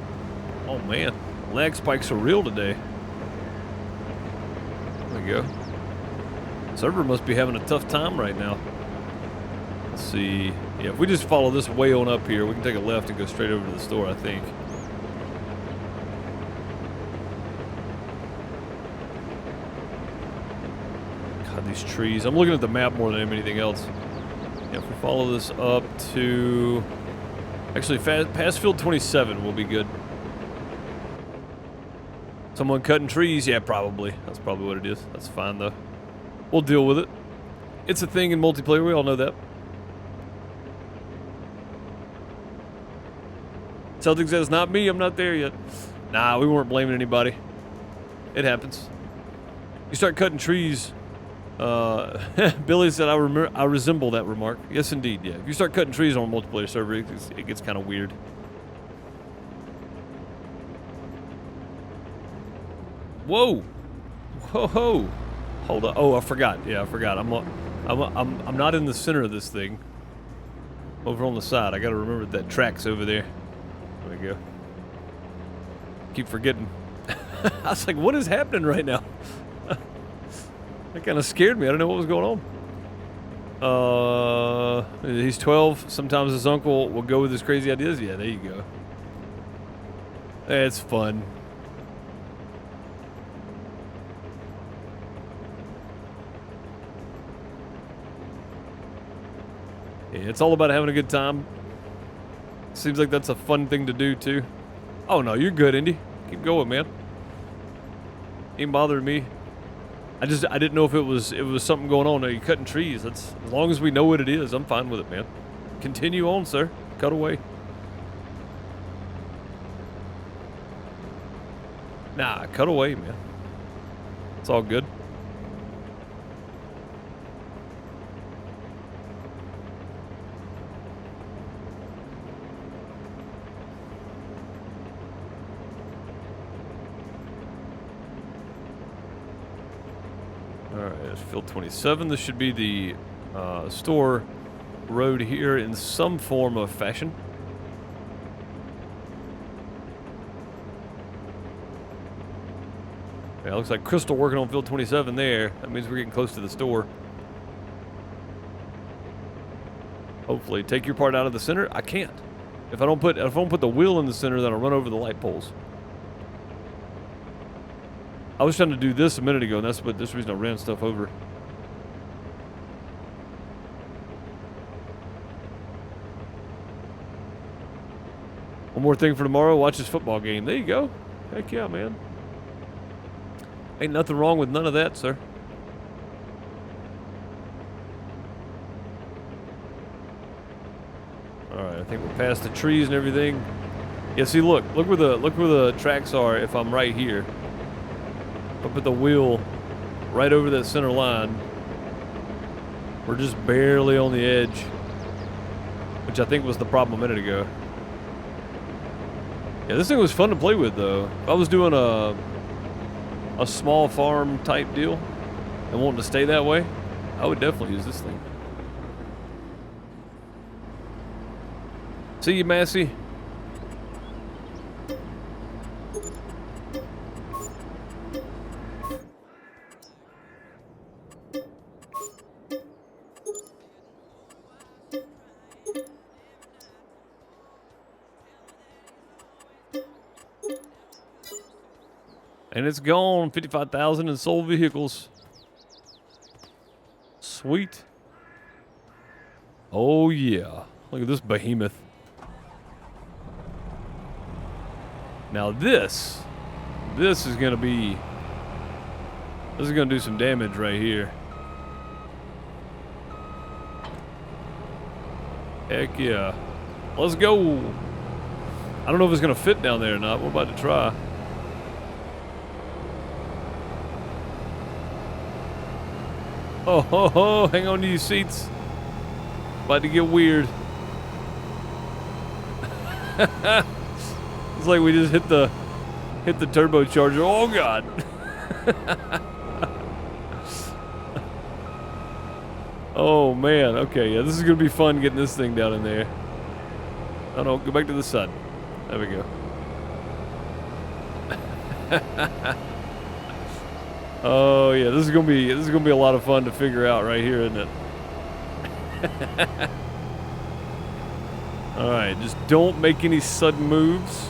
Speaker 1: Oh man, lag spikes are real today. There we go. Server must be having a tough time right now. Let's see. Yeah, if we just follow this way on up here, we can take a left and go straight over to the store, I think. God, these trees. I'm looking at the map more than anything else. Yeah, if we follow this up to... Actually, past field 27 will be good. Someone cutting trees? Yeah, probably. That's probably what it is. That's fine, though. We'll deal with it. It's a thing in multiplayer. We all know that. Celtic says, not me. I'm not there yet. Nah, we weren't blaming anybody. It happens. You start cutting trees. Billy said, I resemble that remark. Yes, indeed. Yeah. If you start cutting trees on a multiplayer server, it gets kind of weird. Whoa. Whoa. Hold on. Oh, I forgot. Yeah, I forgot. I'm not in the center of this thing. Over on the side. I got to remember that track's over there. There we go. Keep forgetting. I was like, what is happening right now? That kind of scared me. I don't know what was going on. He's 12. Sometimes his uncle will go with his crazy ideas. Yeah, there you go. It's fun. Yeah, it's all about having a good time. Seems like that's a fun thing to do, too. Oh, no, you're good, Indy. Keep going, man. Ain't bothering me. I didn't know if it was something going on. Are you cutting trees? That's, as long as we know what it is, I'm fine with it, man. Continue on, sir. Cut away. Nah, cut away, man. It's all good. Alright, it's field 27. This should be the store road here in some form of fashion. Yeah, looks like Crystal working on field 27 there. That means we're getting close to the store. Hopefully. Take your part out of the center? I can't. If I don't put the wheel in the center, then I'll run over the light poles. I was trying to do this a minute ago, and that's the reason I ran stuff over. One more thing for tomorrow, watch this football game. There you go. Heck yeah, man. Ain't nothing wrong with none of that, sir. Alright, I think we're past the trees and everything. Yeah, see, look where the tracks are if I'm right here. I put the wheel right over that center line. We're just barely on the edge, which I think was the problem a minute ago. Yeah, this thing was fun to play with, though. If I was doing a small farm type deal and wanting to stay that way, I would definitely use this thing. See you, Massey. And it's gone. 55,000 in sold vehicles. Sweet. Oh yeah. Look at this behemoth. Now this is gonna be, this is gonna do some damage right here. Heck yeah. Let's go. I don't know if it's gonna fit down there or not. We're about to try. Oh, ho, ho, hang on to your seats. About to get weird. It's like we just hit the turbocharger. Oh God. Oh man. Okay, yeah, this is gonna be fun getting this thing down in there. Oh no, go back to the sun. There we go. Oh yeah, this is gonna be a lot of fun to figure out right here, isn't it? All right, just don't make any sudden moves.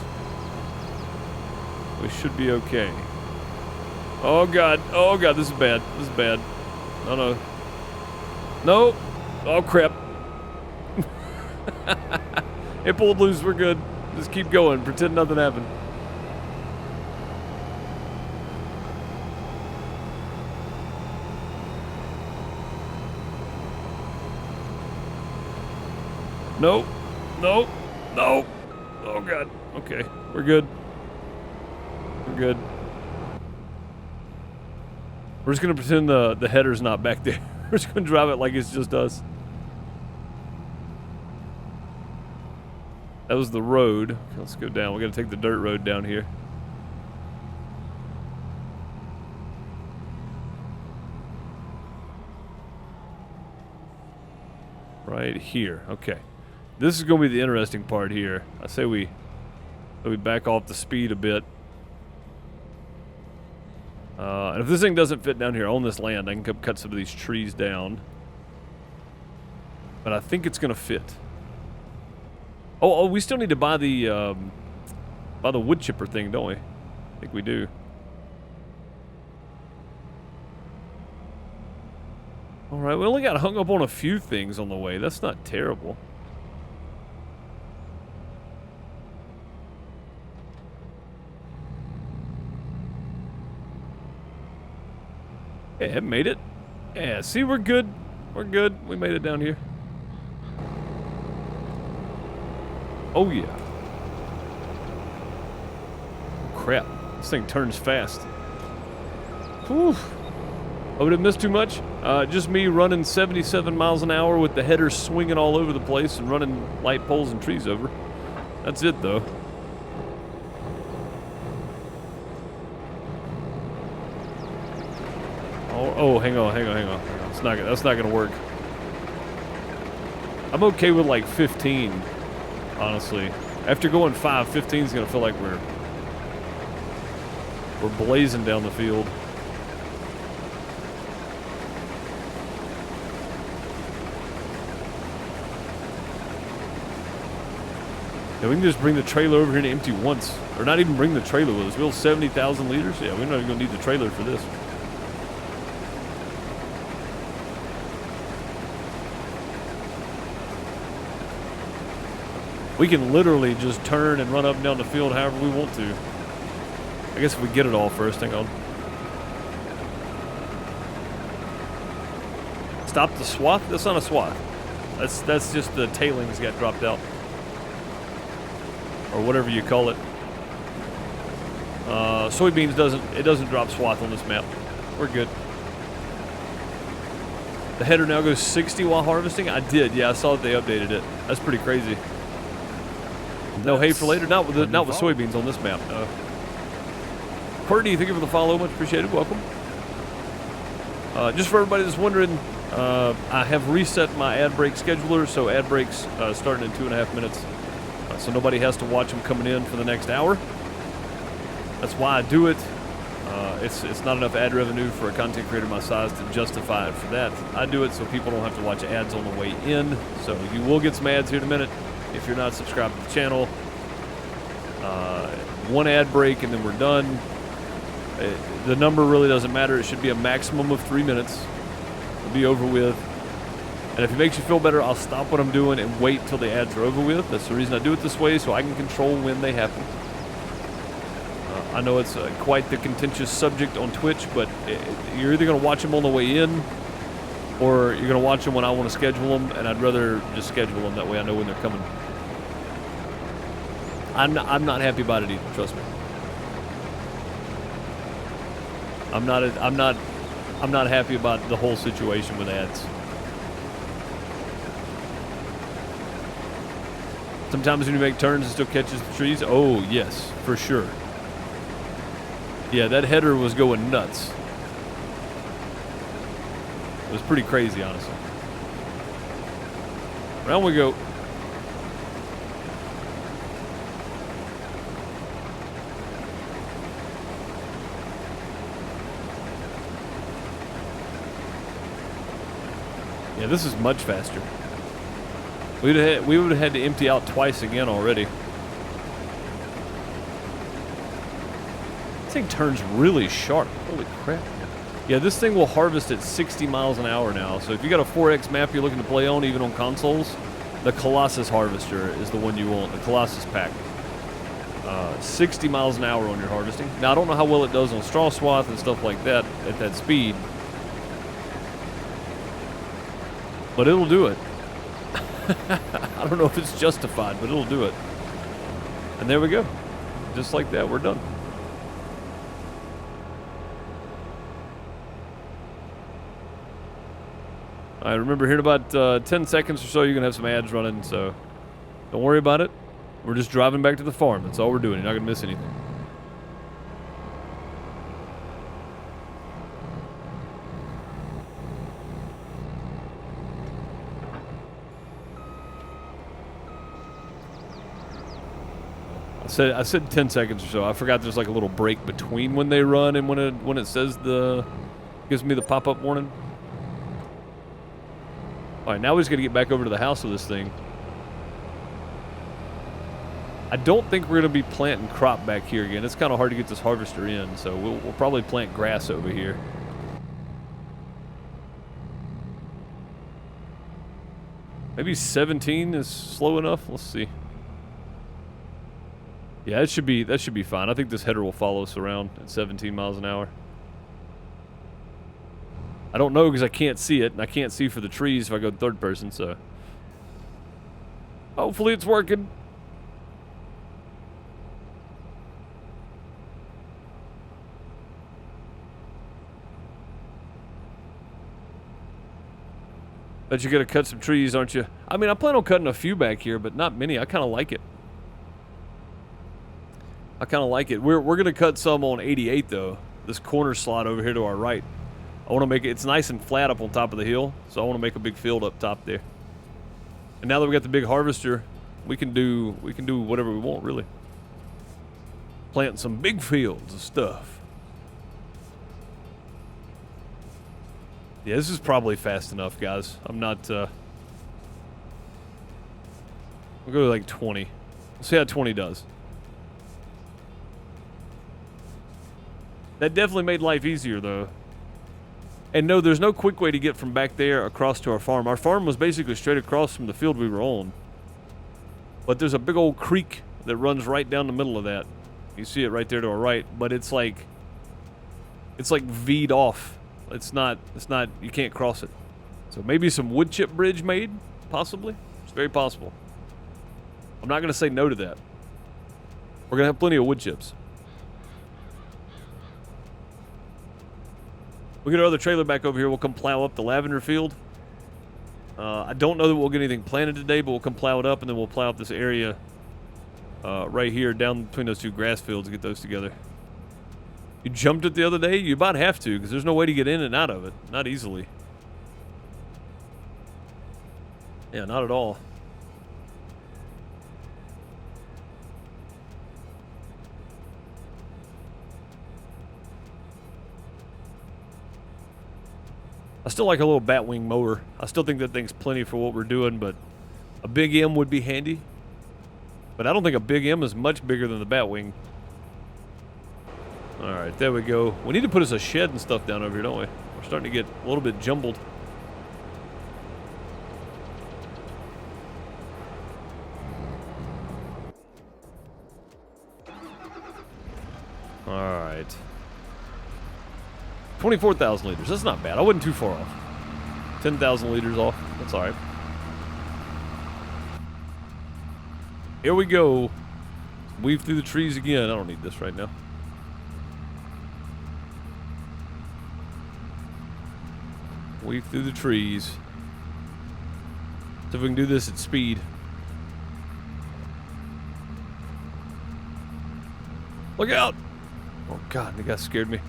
Speaker 1: We should be okay. Oh God, this is bad. This is bad. Oh no. No. Oh crap. It pulled loose. We're good. Just keep going. Pretend nothing happened. Nope. Nope. Nope. Oh God. Okay. We're good. We're good. We're just gonna pretend the header's not back there. We're just gonna drive it like it's just us. That was the road. Okay, let's go down. We gotta take the dirt road down here. Right here. Okay. This is gonna be the interesting part here. I say we back off the speed a bit. And if this thing doesn't fit down here on this land, I can come cut some of these trees down. But I think it's gonna fit. Oh, we still need to buy the wood chipper thing, don't we? I think we do. All right, we only got hung up on a few things on the way. That's not terrible. Yeah, it made it. Yeah, see, we're good. We're good. We made it down here. Oh, yeah. Oh, crap. This thing turns fast. Whew. Oh, did it miss too much? Just me running 77 miles an hour with the header swinging all over the place and running light poles and trees over. That's it, though. Oh, hang on. That's not gonna work. I'm okay with like 15, honestly. After going 5, 15 is gonna feel like we're blazing down the field. Yeah, we can just bring the trailer over here and empty once. Or not even bring the trailer with us. We'll 70,000 liters? Yeah, we're not even going to need the trailer for this. We can literally just turn and run up and down the field however we want to. I guess if we get it all first, hang on. Stop the swath? That's not a swath. That's just the tailings got dropped out. Or whatever you call it. Soybeans doesn't drop swath on this map. We're good. The header now goes 60 while harvesting? I did, yeah, I saw that they updated it. That's pretty crazy. No hay for later? Not with soybeans on this map, no. Courtney, thank you for the follow, much appreciated, welcome. Just for everybody that's wondering, I have reset my ad break scheduler, so ad breaks starting in 2.5 minutes. So nobody has to watch them coming in for the next hour. That's why I do it. It's not enough ad revenue for a content creator my size to justify it for that. I do it so people don't have to watch ads on the way in. So you will get some ads here in a minute if you're not subscribed to the channel. One ad break and then we're done. The number really doesn't matter. It should be a maximum of 3 minutes. It'll be over with. And if it makes you feel better, I'll stop what I'm doing and wait till the ads are over with. That's the reason I do it this way, so I can control when they happen. I know it's quite the contentious subject on Twitch, but you're either going to watch them on the way in, or you're going to watch them when I want to schedule them, and I'd rather just schedule them. That way I know when they're coming. I'm not happy about it either, trust me. I'm not happy about the whole situation with ads. Sometimes when you make turns, it still catches the trees. Oh, yes, for sure. Yeah, that header was going nuts. It was pretty crazy, honestly. Round we go. Yeah, this is much faster. We would have had to empty out twice again already. This thing turns really sharp. Holy crap. Yeah, this thing will harvest at 60 miles an hour now. So if you got a 4X map you're looking to play on, even on consoles, the Colossus Harvester is the one you want, the Colossus pack. 60 miles an hour on your harvesting. Now, I don't know how well it does on straw swath and stuff like that at that speed. But it'll do it. I don't know if it's justified, but it'll do it. And there we go. Just like that, we're done. All right, remember, here in about 10 seconds or so, you're going to have some ads running, so don't worry about it. We're just driving back to the farm. That's all we're doing. You're not going to miss anything. I said 10 seconds or so. I forgot there's like a little break between when they run and when it says gives me the pop-up warning. All right, now we just got to get back over to the house with this thing. I don't think we're going to be planting crop back here again. It's kind of hard to get this harvester in, so we'll probably plant grass over here. Maybe 17 is slow enough. Let's see. Yeah, that should be fine. I think this header will follow us around at 17 miles an hour. I don't know because I can't see it, and I can't see for the trees if I go third person, so hopefully it's working. Bet you're gonna cut some trees, aren't you? I mean, I plan on cutting a few back here, but not many. I kind of like it. We're going to cut some on 88, though. This corner slot over here to our right. I want to make it, it's nice and flat up on top of the hill, so I want to make a big field up top there. And now that we got the big harvester, we can do whatever we want, really. Plant some big fields of stuff. Yeah, this is probably fast enough, guys. I'm not, we'll go to like 20. Let's see how 20 does. That definitely made life easier, though. And no, there's no quick way to get from back there across to our farm. Our farm was basically straight across from the field we were on. But there's a big old creek that runs right down the middle of that. You see it right there to our right, but it's like V'd off. It's not, you can't cross it. So maybe some wood chip bridge made, possibly. It's very possible. I'm not going to say no to that. We're going to have plenty of wood chips. We'll get our other trailer back over here. We'll come plow up the lavender field. I don't know that we'll get anything planted today, but we'll come plow it up, and then we'll plow up this area right here down between those two grass fields to get those together. You jumped it the other day? You about have to, because there's no way to get in and out of it. Not easily. Yeah, not at all. I still like a little batwing mower. I still think that thing's plenty for what we're doing, but a big M would be handy. But I don't think a big M is much bigger than the batwing. Alright, there we go. We need to put us a shed and stuff down over here, don't we? We're starting to get a little bit jumbled. Alright. 24,000 liters. That's not bad. I wasn't too far off. 10,000 liters off. That's alright. Here we go. Weave through the trees again. I don't need this right now. Weave through the trees. See if we can do this at speed. Look out! Oh God, the guy scared me.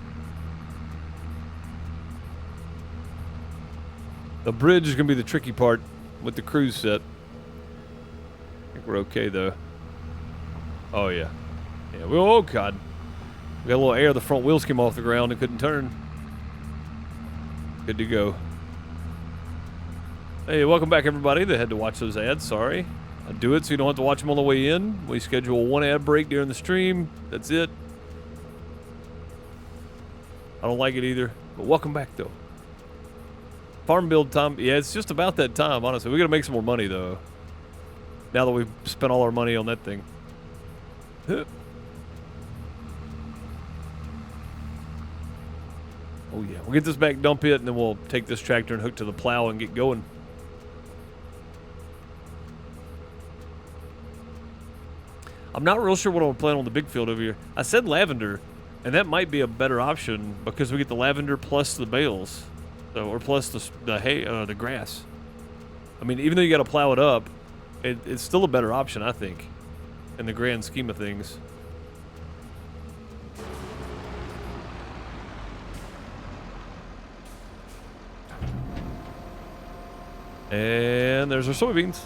Speaker 1: The bridge is going to be the tricky part with the cruise set. I think we're okay, though. Oh, yeah. Yeah, oh, God. We got a little air. The front wheels came off the ground and couldn't turn. Good to go. Hey, welcome back, everybody that had to watch those ads. Sorry. I do it so you don't have to watch them on the way in. We schedule one ad break during the stream. That's it. I don't like it either. But welcome back, though. Farm build time. Yeah, it's just about that time, honestly. We got to make some more money, though. Now that we've spent all our money on that thing. Oh, yeah. We'll get this back, dump it, and then we'll take this tractor and hook to the plow and get going. I'm not real sure what I'm planning on the big field over here. I said lavender, and that might be a better option because we get the lavender plus the bales. So, or plus the hay, the grass. I mean, even though you got to plow it up, it's still a better option, I think, in the grand scheme of things. And there's our soybeans.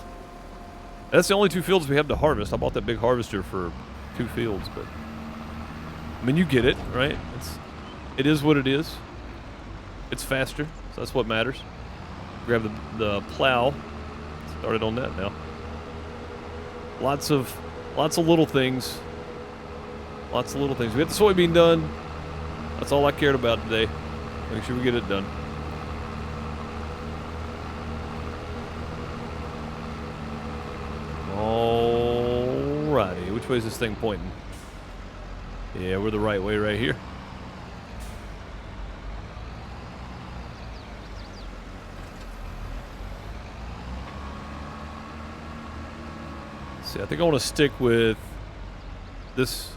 Speaker 1: That's the only 2 fields we have to harvest. I bought that big harvester for 2 fields, but I mean, you get it, right? It is what it is. It's faster, so that's what matters. Grab the plow. Started on that now. Lots of little things. Lots of little things. We got the soybean done. That's all I cared about today. Make sure we get it done. Alrighty, which way is this thing pointing? Yeah, we're the right way right here. See, I think I want to stick with this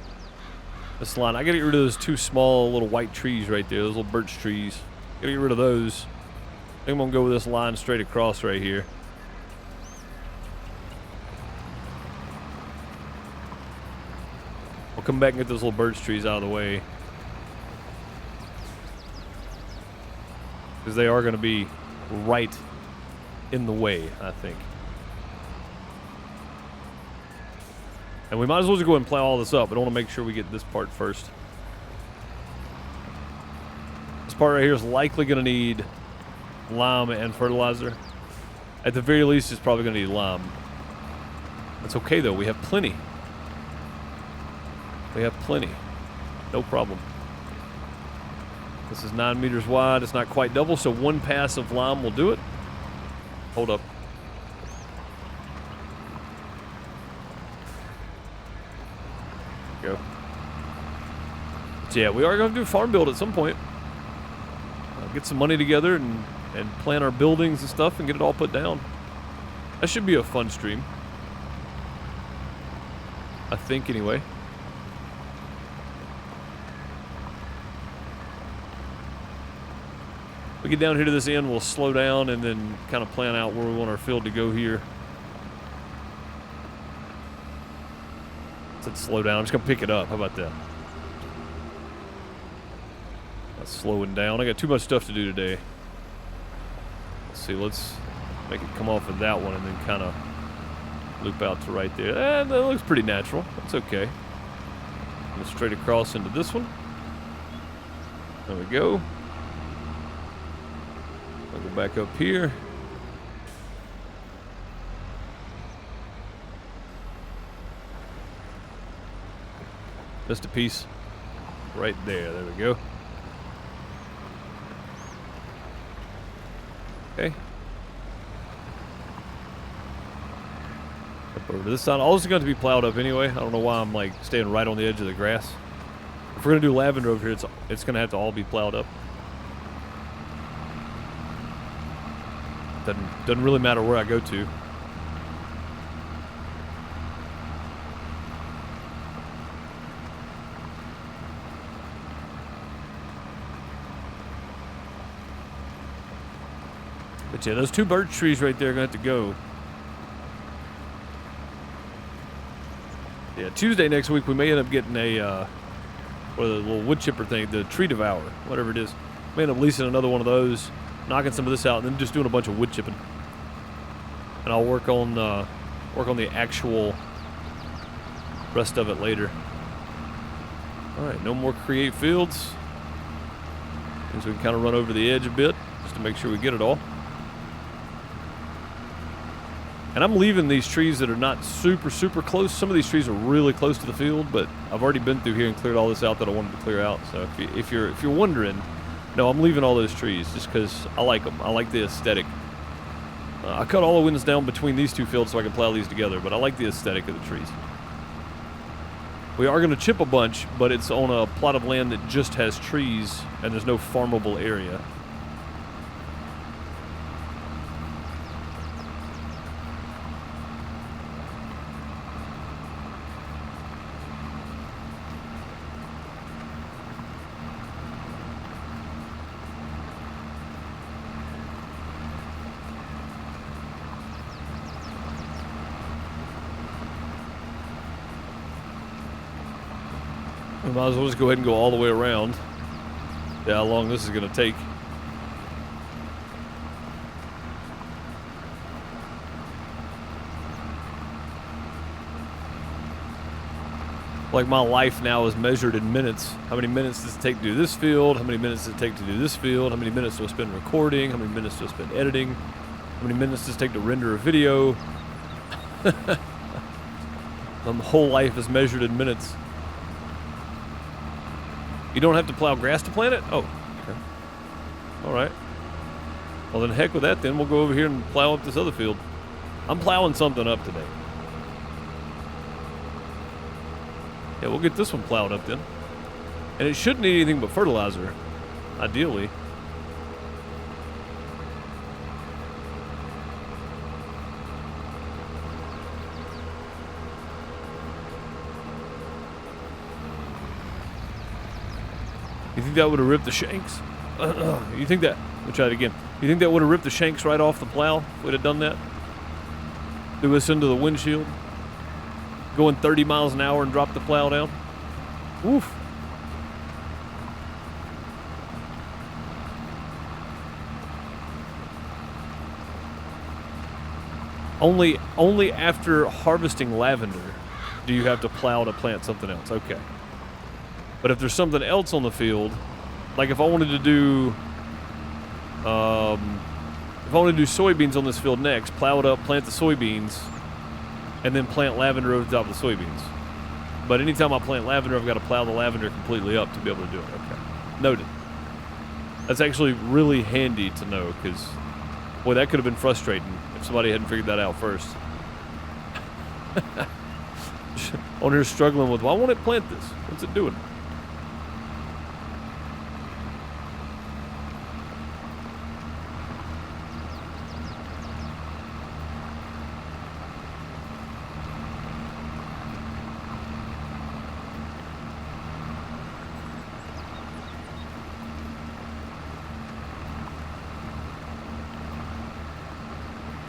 Speaker 1: line. I gotta get rid of those 2 small little white trees right there, those little birch trees. Gotta get rid of those. I think I'm gonna go with this line straight across right here. I'll come back and get those little birch trees out of the way. because they are going to be right in the way, I think. And we might as well just go ahead and plow all this up. But I want to make sure we get this part first. This part right here is likely going to need lime and fertilizer. At the very least, it's probably going to need lime. That's okay, though. We have plenty. We have plenty. No problem. This is 9 meters wide. It's not quite double, so one pass of lime will do it. Hold up. Go. So yeah, we are going to do a farm build at some point. Get some money together and plan our buildings and stuff and get it all put down. That should be a fun stream. I think, anyway. We get down here to this end, we'll slow down and then kind of plan out where we want our field to go here. Let's slow down. I'm just going to pick it up. How about that? That's slowing down. I got too much stuff to do today. Let's see. Let's make it come off of that one and then kind of loop out to right there. That looks pretty natural. That's okay. Go straight across into this one. There we go. I'll go back up here. Just a piece right there. There we go. Okay. Up over to this side. All this is going to be plowed up anyway. I don't know why I'm like staying right on the edge of the grass. If we're going to do lavender over here, it's going to have to all be plowed up. Doesn't really matter where I go to. But yeah, those 2 birch trees right there are going to have to go. Yeah, Tuesday next week we may end up getting a, or the little wood chipper thing, the tree devourer, whatever it is. We may end up leasing another one of those, knocking some of this out, and then just doing a bunch of wood chipping. And I'll work on the actual rest of it later. All right, no more create fields. Means we can kind of run over the edge a bit just to make sure we get it all. And I'm leaving these trees that are not super, super close. Some of these trees are really close to the field, but I've already been through here and cleared all this out that I wanted to clear out. So if you're wondering, no, I'm leaving all those trees just because I like them. I like the aesthetic. I cut all the winds down between these 2 fields so I can plow these together, but I like the aesthetic of the trees. We are going to chip a bunch, but it's on a plot of land that just has trees and there's no farmable area. We might as well just go ahead and go all the way around. Yeah, how long this is going to take. Like my life now is measured in minutes. How many minutes does it take to do this field? How many minutes does it take to do this field? How many minutes do I spend recording? How many minutes do I spend editing? How many minutes does it take to render a video? My whole life is measured in minutes. You don't have to plow grass to plant it? Oh, okay. All right. Well, then heck with that then. We'll go over here and plow up this other field. I'm plowing something up today. Yeah, we'll get this one plowed up then. And it shouldn't need anything but fertilizer, ideally. You think that would have ripped the shanks? You think that... We'll try it again. You think that would have ripped the shanks right off the plow if we'd have done that? Do this into the windshield? Going 30 miles an hour and drop the plow down? Oof. Only after harvesting lavender do you have to plow to plant something else. Okay. But if there's something else on the field, like if I wanted to do soybeans on this field next, plow it up, plant the soybeans, and then plant lavender over the top of the soybeans. But anytime I plant lavender, I've got to plow the lavender completely up to be able to do it. Okay. Noted. That's actually really handy to know, because, boy, that could have been frustrating if somebody hadn't figured that out first. On here struggling with, why won't it plant this? What's it doing?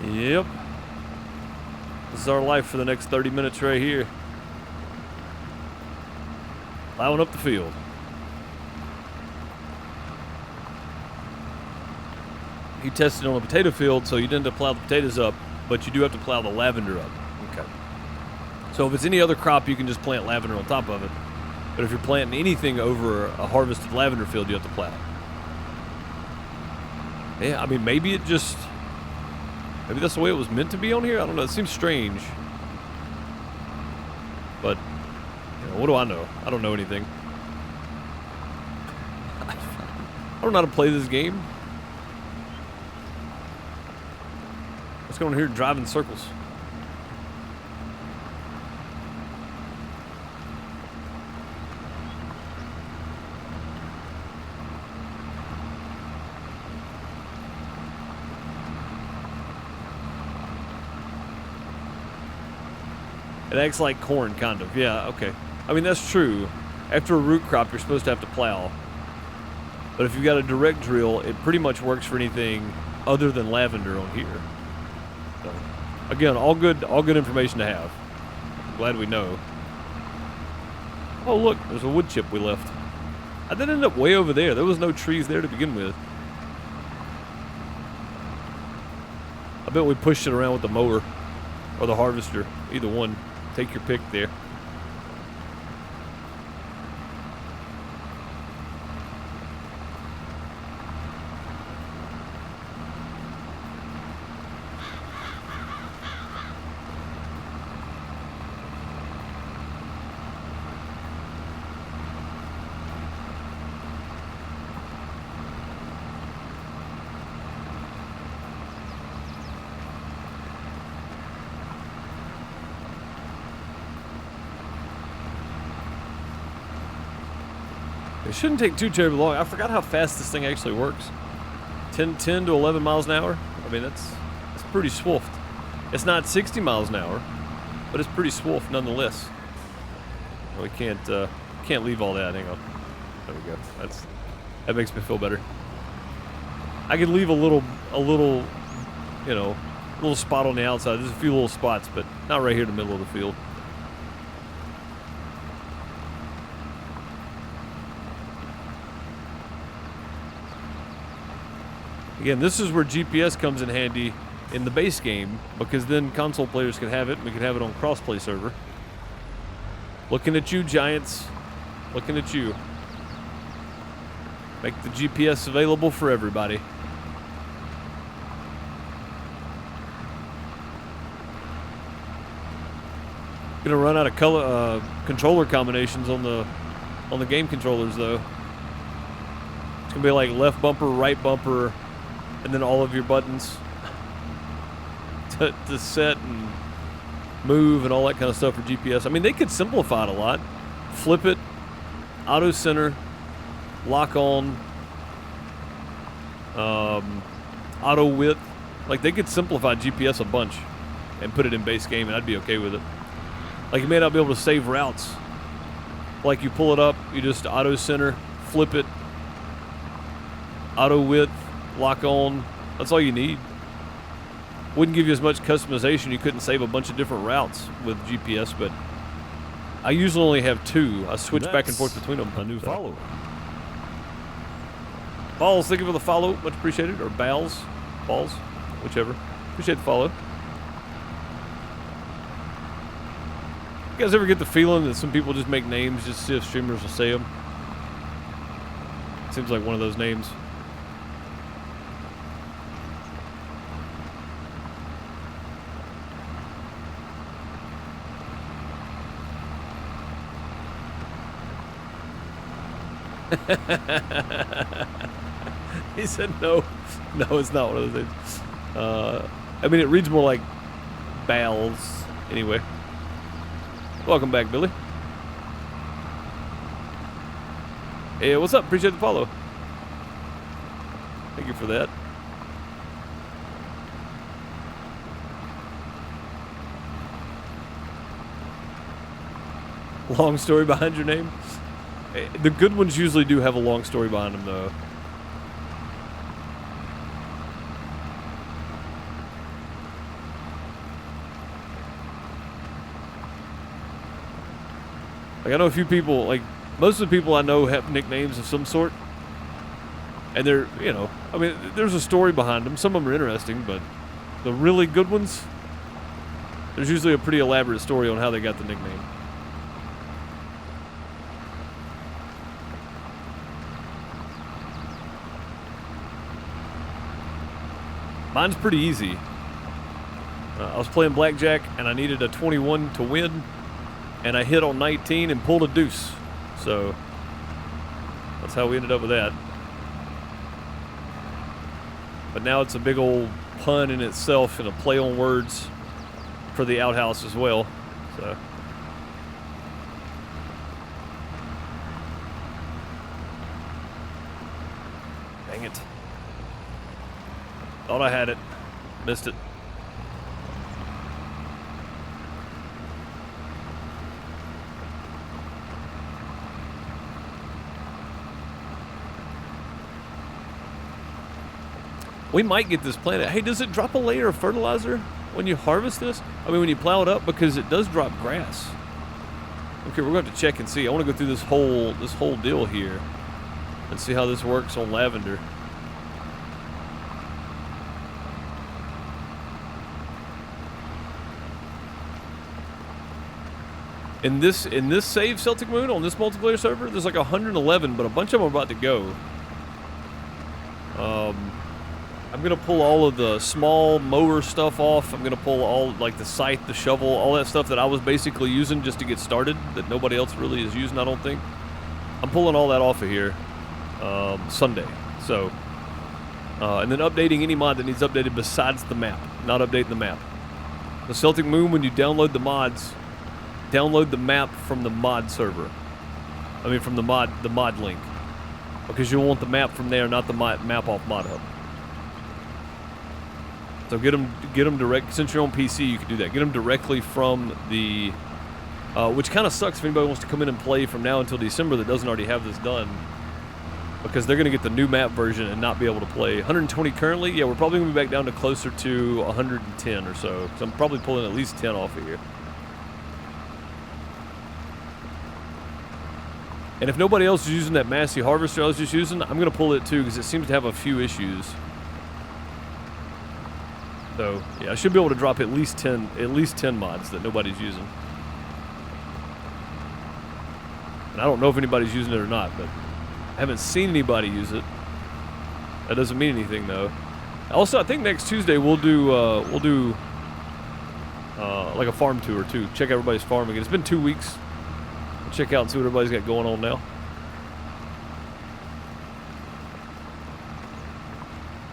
Speaker 1: Yep. This is our life for the next 30 minutes right here. Plowing up the field. He tested on a potato field, so you didn't have to plow the potatoes up, but you do have to plow the lavender up. Okay. So if it's any other crop, you can just plant lavender on top of it. But if you're planting anything over a harvested lavender field, you have to plow. Yeah, I mean, maybe that's the way it was meant to be on here. I don't know. It seems strange. But, you know, what do I know? I don't know anything. I don't know how to play this game. What's going on here? Driving circles. It acts like corn, kind of. Yeah, okay. I mean, that's true. After a root crop, you're supposed to have to plow. But if you've got a direct drill, it pretty much works for anything other than lavender on here. So, again, all good information to have. Glad we know. Oh, look, there's a wood chip we left. I did end up way over there. There was no trees there to begin with. I bet we pushed it around with the mower or the harvester. Either one. Take your pick there. It shouldn't take too terribly long. I forgot how fast this thing actually works. 10 to 11 miles an hour. I mean, that's pretty swift. It's not 60 miles an hour, but it's pretty swift nonetheless. We can't leave all that. Hang on. There we go. That makes me feel better. I could leave a little, you know, little spot on the outside. There's a few little spots, but not right here in the middle of the field. Again, this is where GPS comes in handy in the base game, because then console players can have it, and we can have it on crossplay server. Looking at you, Giants. Looking at you. Make the GPS available for everybody. Gonna run out of color controller combinations on the game controllers though. It's gonna be like left bumper, right bumper, and then all of your buttons to set and move and all that kind of stuff for GPS. I mean, they could simplify it a lot. Flip it, auto center, lock on, auto width. Like, they could simplify GPS a bunch and put it in base game, and I'd be okay with it. Like, you may not be able to save routes. Like, you pull it up, you just auto center, flip it, auto width, lock on. That's all you need. Wouldn't give you as much customization. You couldn't save a bunch of different routes with GPS, but I usually only have two. I switch back and forth between them.
Speaker 2: A new follower.
Speaker 1: Balls, thank you for the follow. Much appreciated. Or balls, whichever. Appreciate the follow. You guys ever get the feeling that some people just make names just to see if streamers will say them? Seems like one of those names. He said no. No, it's not one of those names. I mean, it reads more like Bals. Anyway. Welcome back, Billy. Hey, what's up? Appreciate the follow. Thank you for that. Long story behind your name? Hey, the good ones usually do have a long story behind them, though. Like, I know a few people, like, most of the people I know have nicknames of some sort. And they're, you know, I mean, there's a story behind them. Some of them are interesting, but the really good ones, there's usually a pretty elaborate story on how they got the nickname. Mine's pretty easy. I was playing blackjack, and I needed a 21 to win. And I hit on 19 and pulled a deuce. So that's how we ended up with that. But now it's a big old pun in itself and a play on words for the outhouse as well. So dang it. Thought I had it. Missed it. We might get this planted. Hey, does it drop a layer of fertilizer when you harvest this? I mean, when you plow it up, because it does drop grass. Okay, we're going to have to check and see. I want to go through this whole deal here and see how this works on lavender. In this save Celtic Moon on this multiplayer server, there's like 111, but a bunch of them are about to go. I'm going to pull all of the small mower stuff off. I'm going to pull all, like, the scythe, the shovel, all that stuff that I was basically using just to get started that nobody else really is using, I don't think. I'm pulling all that off of here Sunday. So, and then updating any mod that needs updated besides the map, not updating the map. The Celtic Moon, when you download the mods, download the map from the mod server. I mean, from the mod link. Because you'll want the map from there, not the map off Mod Hub. So get them direct. Since you're on PC, you can do that. Get them directly from the, which kind of sucks if anybody wants to come in and play from now until December that doesn't already have this done, because they're going to get the new map version and not be able to play. 120 currently. Yeah, we're probably going to be back down to closer to 110 or so. So I'm probably pulling at least 10 off of here. And if nobody else is using that Massey harvester I was just using, I'm going to pull it too, because it seems to have a few issues. So, yeah, I should be able to drop at least 10 mods that nobody's using. And I don't know if anybody's using it or not, but I haven't seen anybody use it. That doesn't mean anything, though. Also, I think next Tuesday we'll do like a farm tour too. Check out everybody's farm again. It's been 2 weeks. We'll check out and see what everybody's got going on now.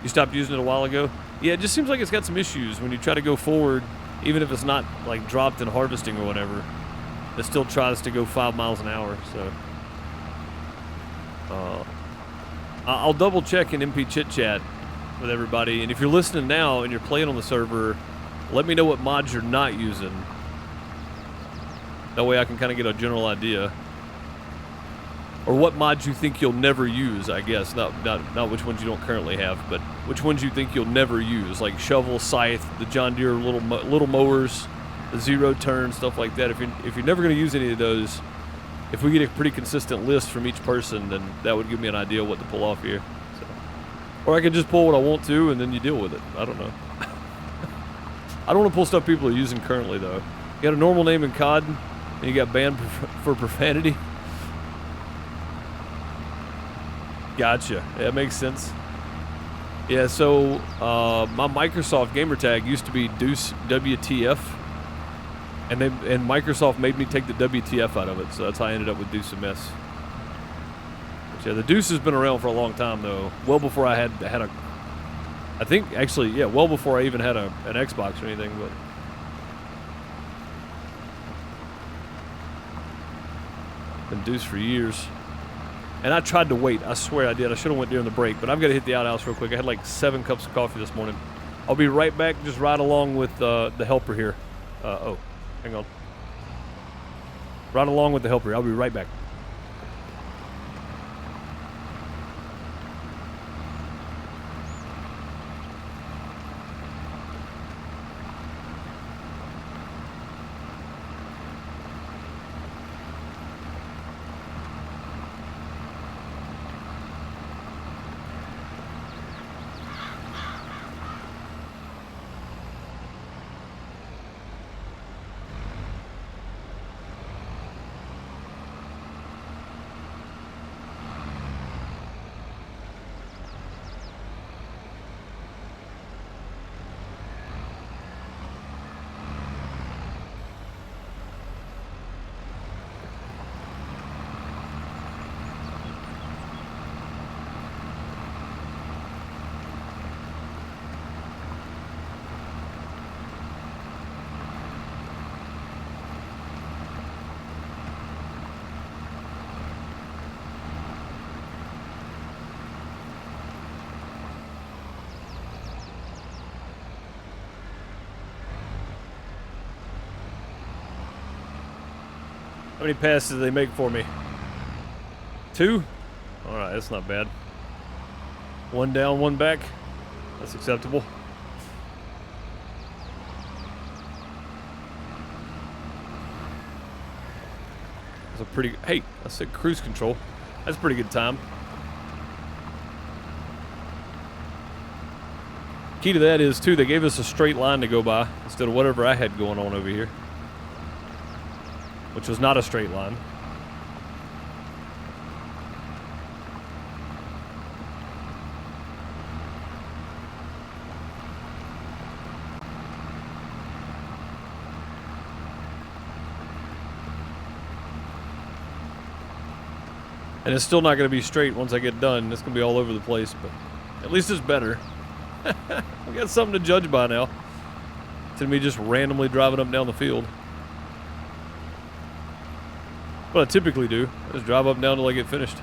Speaker 1: You stopped using it a while ago? Yeah, it just seems like it's got some issues when you try to go forward, even if it's not like dropped in harvesting or whatever. It still tries to go 5 miles an hour, so. I'll double check in MP Chit Chat with everybody, and if you're listening now and you're playing on the server, let me know what mods you're not using. That way I can kind of get a general idea. Or what mods you think you'll never use, I guess. Not which ones you don't currently have, but which ones you think you'll never use. Like shovel, scythe, the John Deere little mowers, the zero turn, stuff like that. If you're never going to use any of those, if we get a pretty consistent list from each person, then that would give me an idea of what to pull off here. So. Or I can just pull what I want to, and then you deal with it. I don't know. I don't want to pull stuff people are using currently, though. You got a normal name in COD? And you got banned for profanity. Gotcha. Yeah, that makes sense. Yeah, so my Microsoft gamertag used to be Deuce WTF, and Microsoft made me take the WTF out of it, so that's how I ended up with Deuce MS. But yeah, the Deuce has been around for a long time though. Well before I had a, I think actually, yeah, well before I even had an Xbox or anything. But been Deuce for years. And I tried to wait. I swear I did. I should have went during the break, but I've got to hit the outhouse real quick. I had like 7 cups of coffee this morning. I'll be right back. Just right along with the helper here. Oh, hang on. Right along with the helper. I'll be right back. How many passes do they make for me? 2? All right, that's not bad. 1 down, 1 back. That's acceptable. That's a pretty, hey, I said cruise control. That's a pretty good time. Key to that is, too, they gave us a straight line to go by instead of whatever I had going on over here, which was not a straight line. And it's still not going to be straight once I get done. It's going to be all over the place, but at least it's better. We got something to judge by now. Instead of me just randomly driving up and down the field. What I typically do, I just drive up and down till I get finished.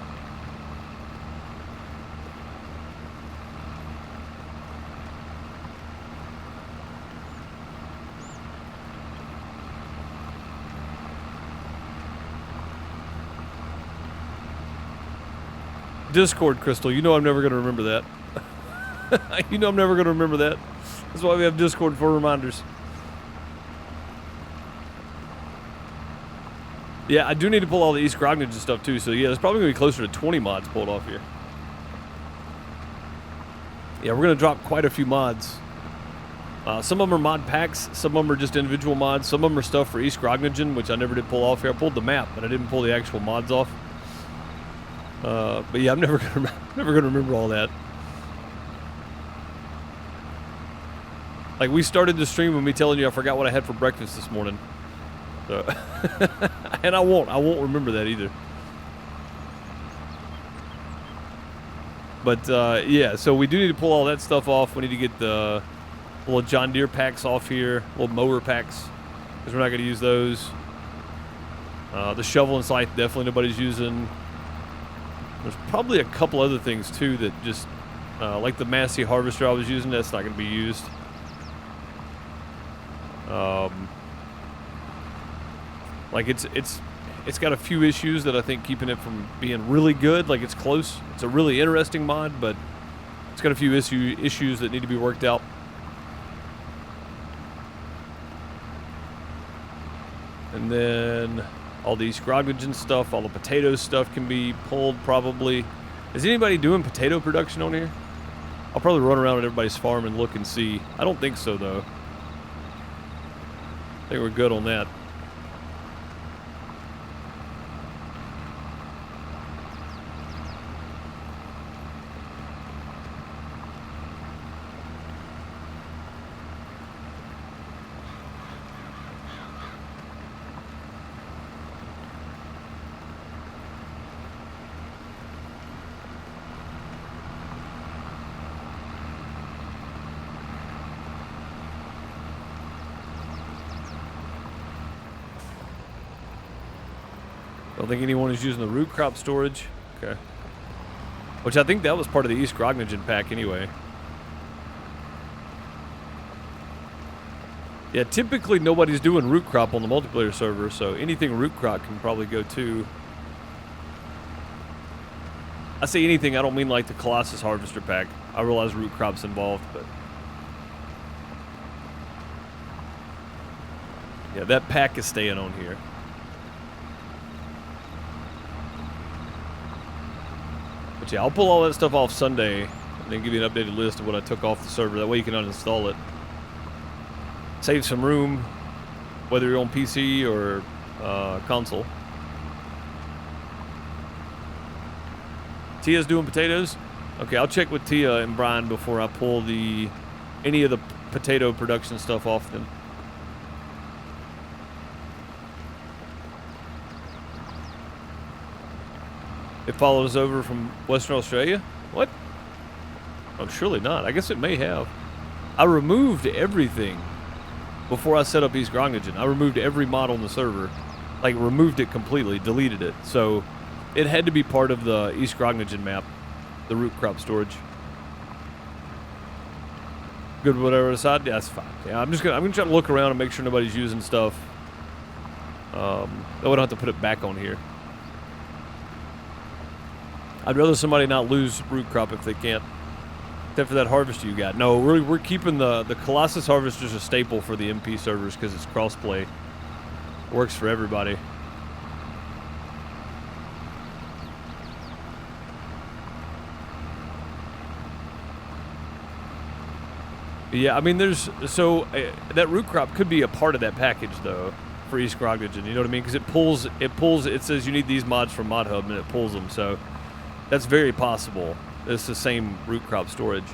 Speaker 1: Discord, Crystal, you know I'm never going to remember that. You know I'm never going to remember that. That's why we have Discord for reminders. Yeah, I do need to pull all the East Grognage and stuff too, so yeah, there's probably going to be closer to 20 mods pulled off here. Yeah, we're going to drop quite a few mods. Some of them are mod packs, some of them are just individual mods, some of them are stuff for East Grognagen, which I never did pull off here. I pulled the map, but I didn't pull the actual mods off. But yeah, I'm never gonna remember all that. Like, we started the stream with me telling you I forgot what I had for breakfast this morning. So and I won't remember that either. But yeah, so we do need to pull all that stuff off. We need to get the little John Deere packs off here, little mower packs, because we're not going to use those. The shovel and scythe, definitely nobody's using. There's probably a couple other things too that just, like the Massey harvester I was using, that's not going to be used. Like it's got a few issues that I think keeping it from being really good. Like, it's close. It's a really interesting mod, but it's got a few issues that need to be worked out. And then all the East Grognagen stuff, all the potato stuff can be pulled probably. Is anybody doing potato production on here? I'll probably run around at everybody's farm and look and see. I don't think so, though. I think we're good on that. Don't think anyone is using the root crop storage. Okay. Which I think that was part of the East Grognagen pack anyway. Yeah, typically nobody's doing root crop on the multiplayer server, so anything root crop can probably go too. I say anything, I don't mean like the Colossus Harvester pack. I realize root crop's involved, but... yeah, that pack is staying on here. But yeah, I'll pull all that stuff off Sunday and then give you an updated list of what I took off the server. That way you can uninstall it. Save some room, whether you're on PC or console. Tia's doing potatoes? Okay, I'll check with Tia and Brian before I pull any of the potato production stuff off them. It follows over from Western Australia? What? Oh, surely not. I guess it may have. I removed everything before I set up East Grognagen. I removed every mod on the server. Like, removed it completely, deleted it. So, it had to be part of the East Grognagen map, the root crop storage. Good, whatever aside? Yeah, that's fine. Yeah, I'm gonna try to look around and make sure nobody's using stuff. That we don't have to put it back on here. I'd rather somebody not lose root crop if they can't. Except for that harvester you got. No, we're keeping the Colossus Harvester's a staple for the MP servers because it's crossplay. Works for everybody. Yeah, I mean, that root crop could be a part of that package though for East Grognagen. You know what I mean? Because it says you need these mods from Mod Hub and it pulls them. So that's very possible. It's the same root crop storage.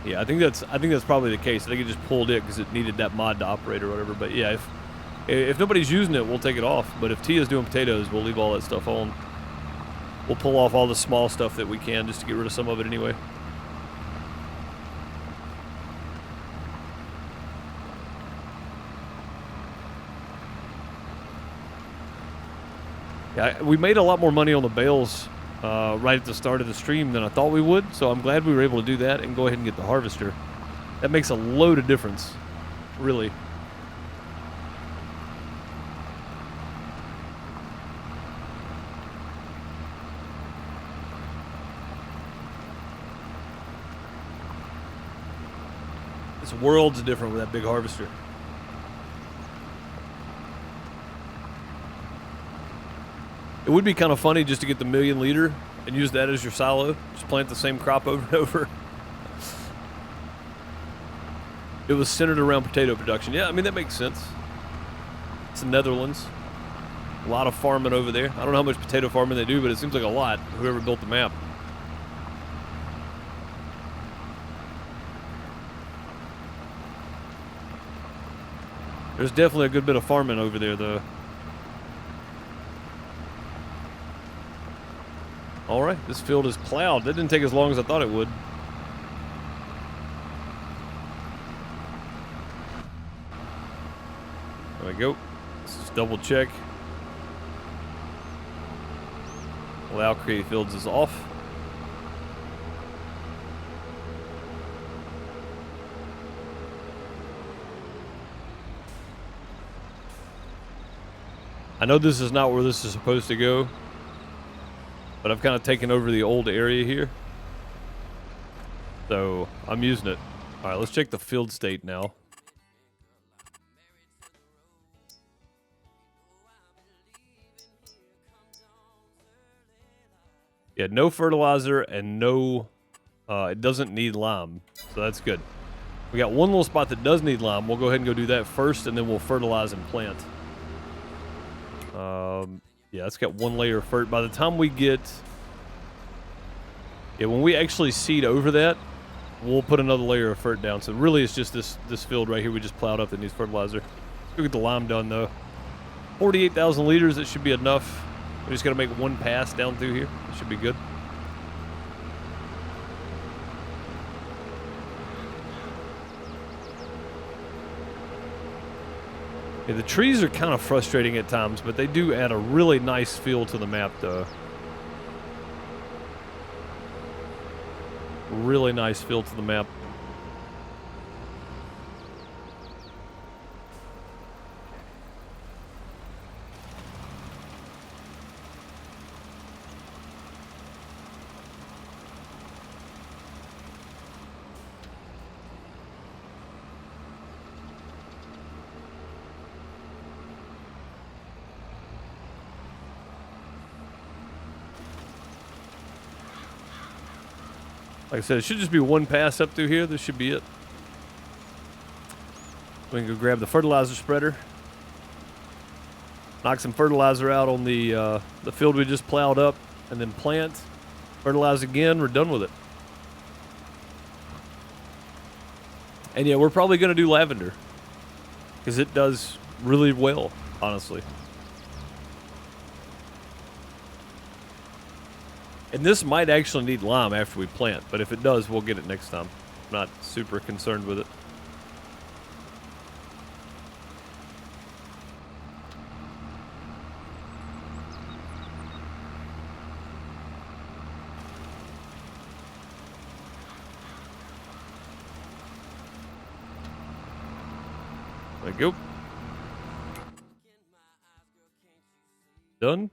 Speaker 1: Yeah, I think that's probably the case. I think it just pulled it because it needed that mod to operate or whatever. But yeah, if nobody's using it, we'll take it off. But if Tia's doing potatoes, we'll leave all that stuff on. We'll pull off all the small stuff that we can just to get rid of some of it anyway. Yeah, we made a lot more money on the bales right at the start of the stream than I thought we would, so I'm glad we were able to do that and go ahead and get the harvester. That makes a load of difference, really. It's worlds different with that big harvester. It would be kind of funny just to get the 1,000,000 liter and use that as your silo. Just plant the same crop over and over. It was centered around potato production. Yeah, I mean, that makes sense. It's the Netherlands. A lot of farming over there. I don't know how much potato farming they do, but it seems like a lot, whoever built the map. There's definitely a good bit of farming over there, though. Alright, this field is plowed. That didn't take as long as I thought it would. There we go. Let's just double check. Allow create fields is off. I know this is not where this is supposed to go, but I've kind of taken over the old area here, so I'm using it. All right, let's check the field state now. Yeah, no fertilizer and no, it doesn't need lime, so that's good. We got one little spot that does need lime. We'll go ahead and go do that first, and then we'll fertilize and plant. Yeah, it's got one layer of fert. By the time we get... yeah, when we actually seed over that, we'll put another layer of fert down. So really it's just this field right here we just plowed up that needs fertilizer. Let's go get the lime done, though. 48,000 liters, it should be enough. We just got to make one pass down through here. It should be good. Yeah, the trees are kind of frustrating at times, but they do add a really nice feel to the map, though. Really nice feel to the map. Like I said, it should just be one pass up through here. This should be it. We can go grab the fertilizer spreader. Knock some fertilizer out on the field we just plowed up, and then plant. Fertilize again. We're done with it. And yeah, we're probably going to do lavender, because it does really well, honestly. And this might actually need lime after we plant, but if it does, we'll get it next time. I'm not super concerned with it. There we go. Done.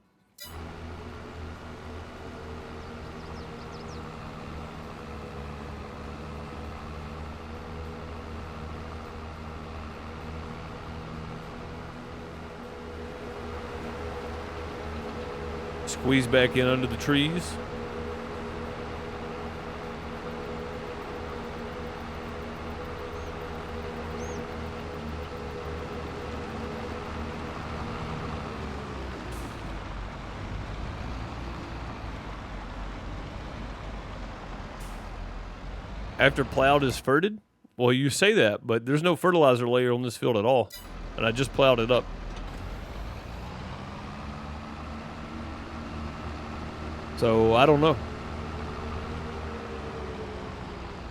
Speaker 1: Squeeze back in under the trees. After plowed is ferted? Well, you say that, but there's no fertilizer layer on this field at all. And I just plowed it up. So, I don't know.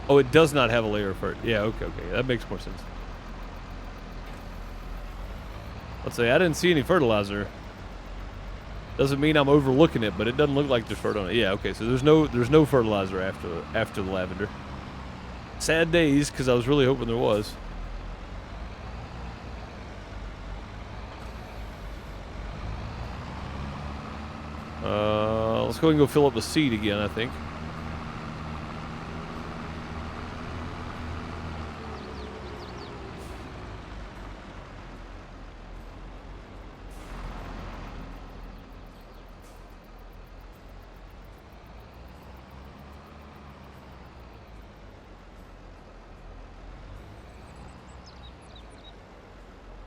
Speaker 1: Oh, it does not have a layer of fert. Yeah, okay. That makes more sense. Let's say I didn't see any fertilizer. Doesn't mean I'm overlooking it, but it doesn't look like there's fert on it. Yeah, okay. So there's no fertilizer after the lavender. Sad days, because I was really hoping there was. Let's go ahead and go fill up the seed again, I think.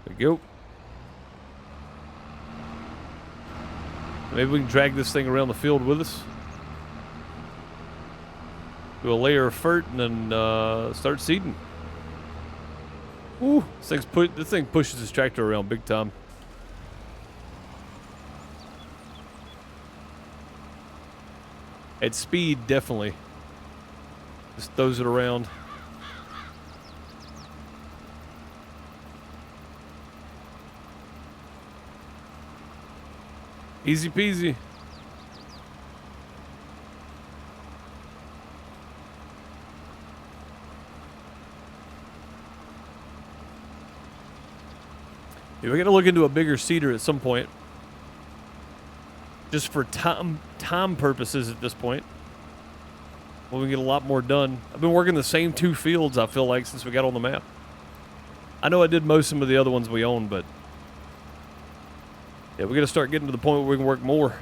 Speaker 1: There we go. Maybe we can drag this thing around the field with us. Do a layer of fert and then start seeding. Ooh, this thing pushes this tractor around big time. At speed, definitely. Just throws it around. Easy peasy. Yeah, we're gonna look into a bigger seeder at some point, just for time purposes at this point. Well, we get a lot more done. I've been working the same 2 fields, I feel like, since we got on the map. I know I did most of the other ones we own, but yeah, we gotta start getting to the point where we can work more.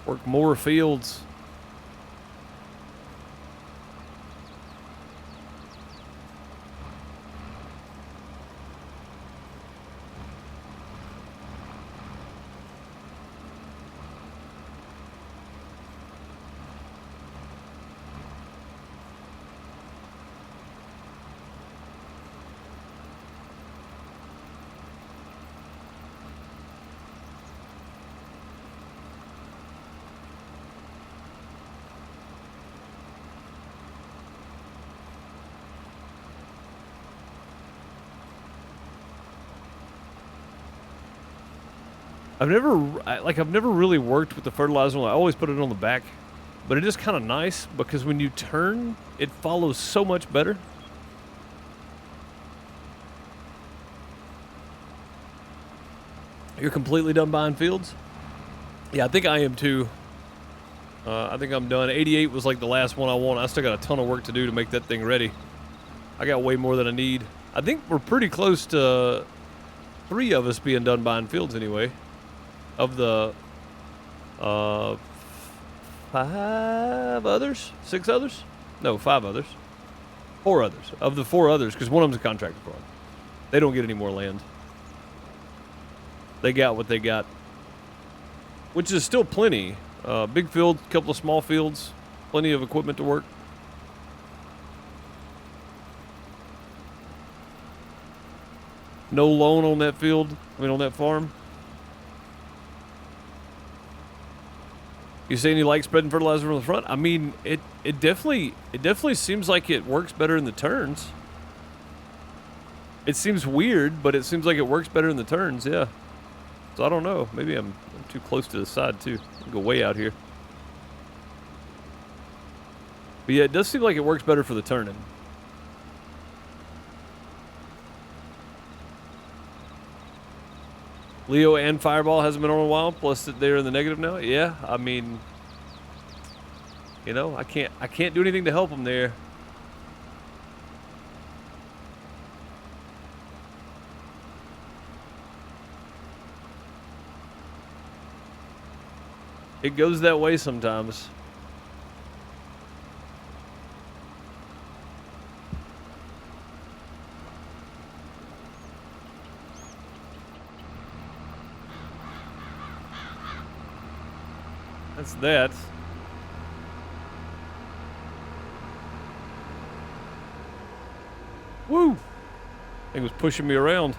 Speaker 1: Work more fields. I've never really worked with the fertilizer. I always put it on the back, but it is kind of nice because when you turn, it follows so much better. You're completely done buying fields? Yeah, I think I am too. I think I'm done. 88 was like the last one I want. I still got a ton of work to do to make that thing ready. I got way more than I need. I think we're pretty close to 3 of us being done buying fields anyway. Of the 5 others? 6 others? No, 5 others. 4 others. Of the 4 others, because one of them's a contractor farm. They don't get any more land. They got what they got. Which is still plenty. Big field, couple of small fields, plenty of equipment to work. No loan on that field, on that farm. You saying you like spreading fertilizer from the front? I mean, it definitely seems like it works better in the turns. It seems weird, but it seems like it works better in the turns, yeah. So I don't know. Maybe I'm too close to the side too. I'll go way out here. But yeah, it does seem like it works better for the turning. Leo and Fireball hasn't been on a while, plus that they're in the negative now. Yeah, I mean, I can't do anything to help them there. It goes that way sometimes. That's that. Woo! Thing was pushing me around.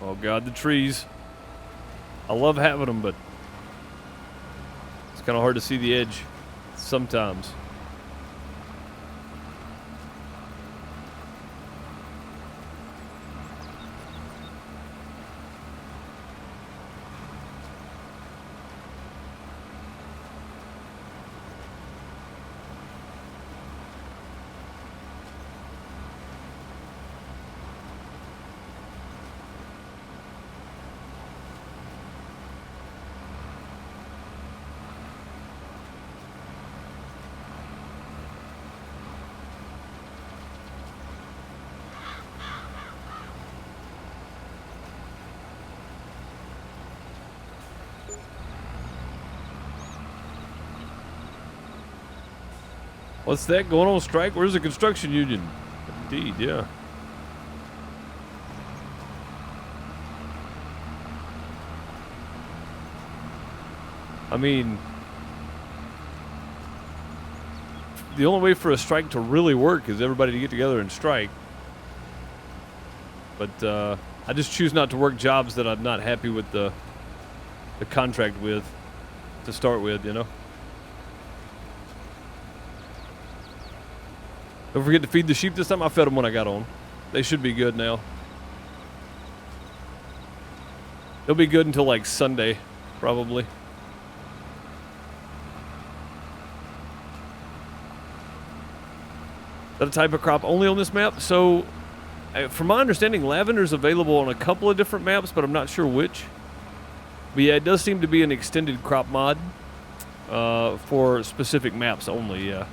Speaker 1: Oh God, the trees. I love having them, but it's kind of hard to see the edge sometimes. What's that? Going on strike? Where's the construction union? Indeed, yeah. I mean, the only way for a strike to really work is everybody to get together and strike. But I just choose not to work jobs that I'm not happy with the contract with to start with, Don't forget to feed the sheep this time. I fed them when I got on. They should be good now. They'll be good until like Sunday, probably. Is that a type of crop only on this map? So, from my understanding, lavender's available on a couple of different maps, but I'm not sure which. But yeah, it does seem to be an extended crop mod for specific maps only, yeah.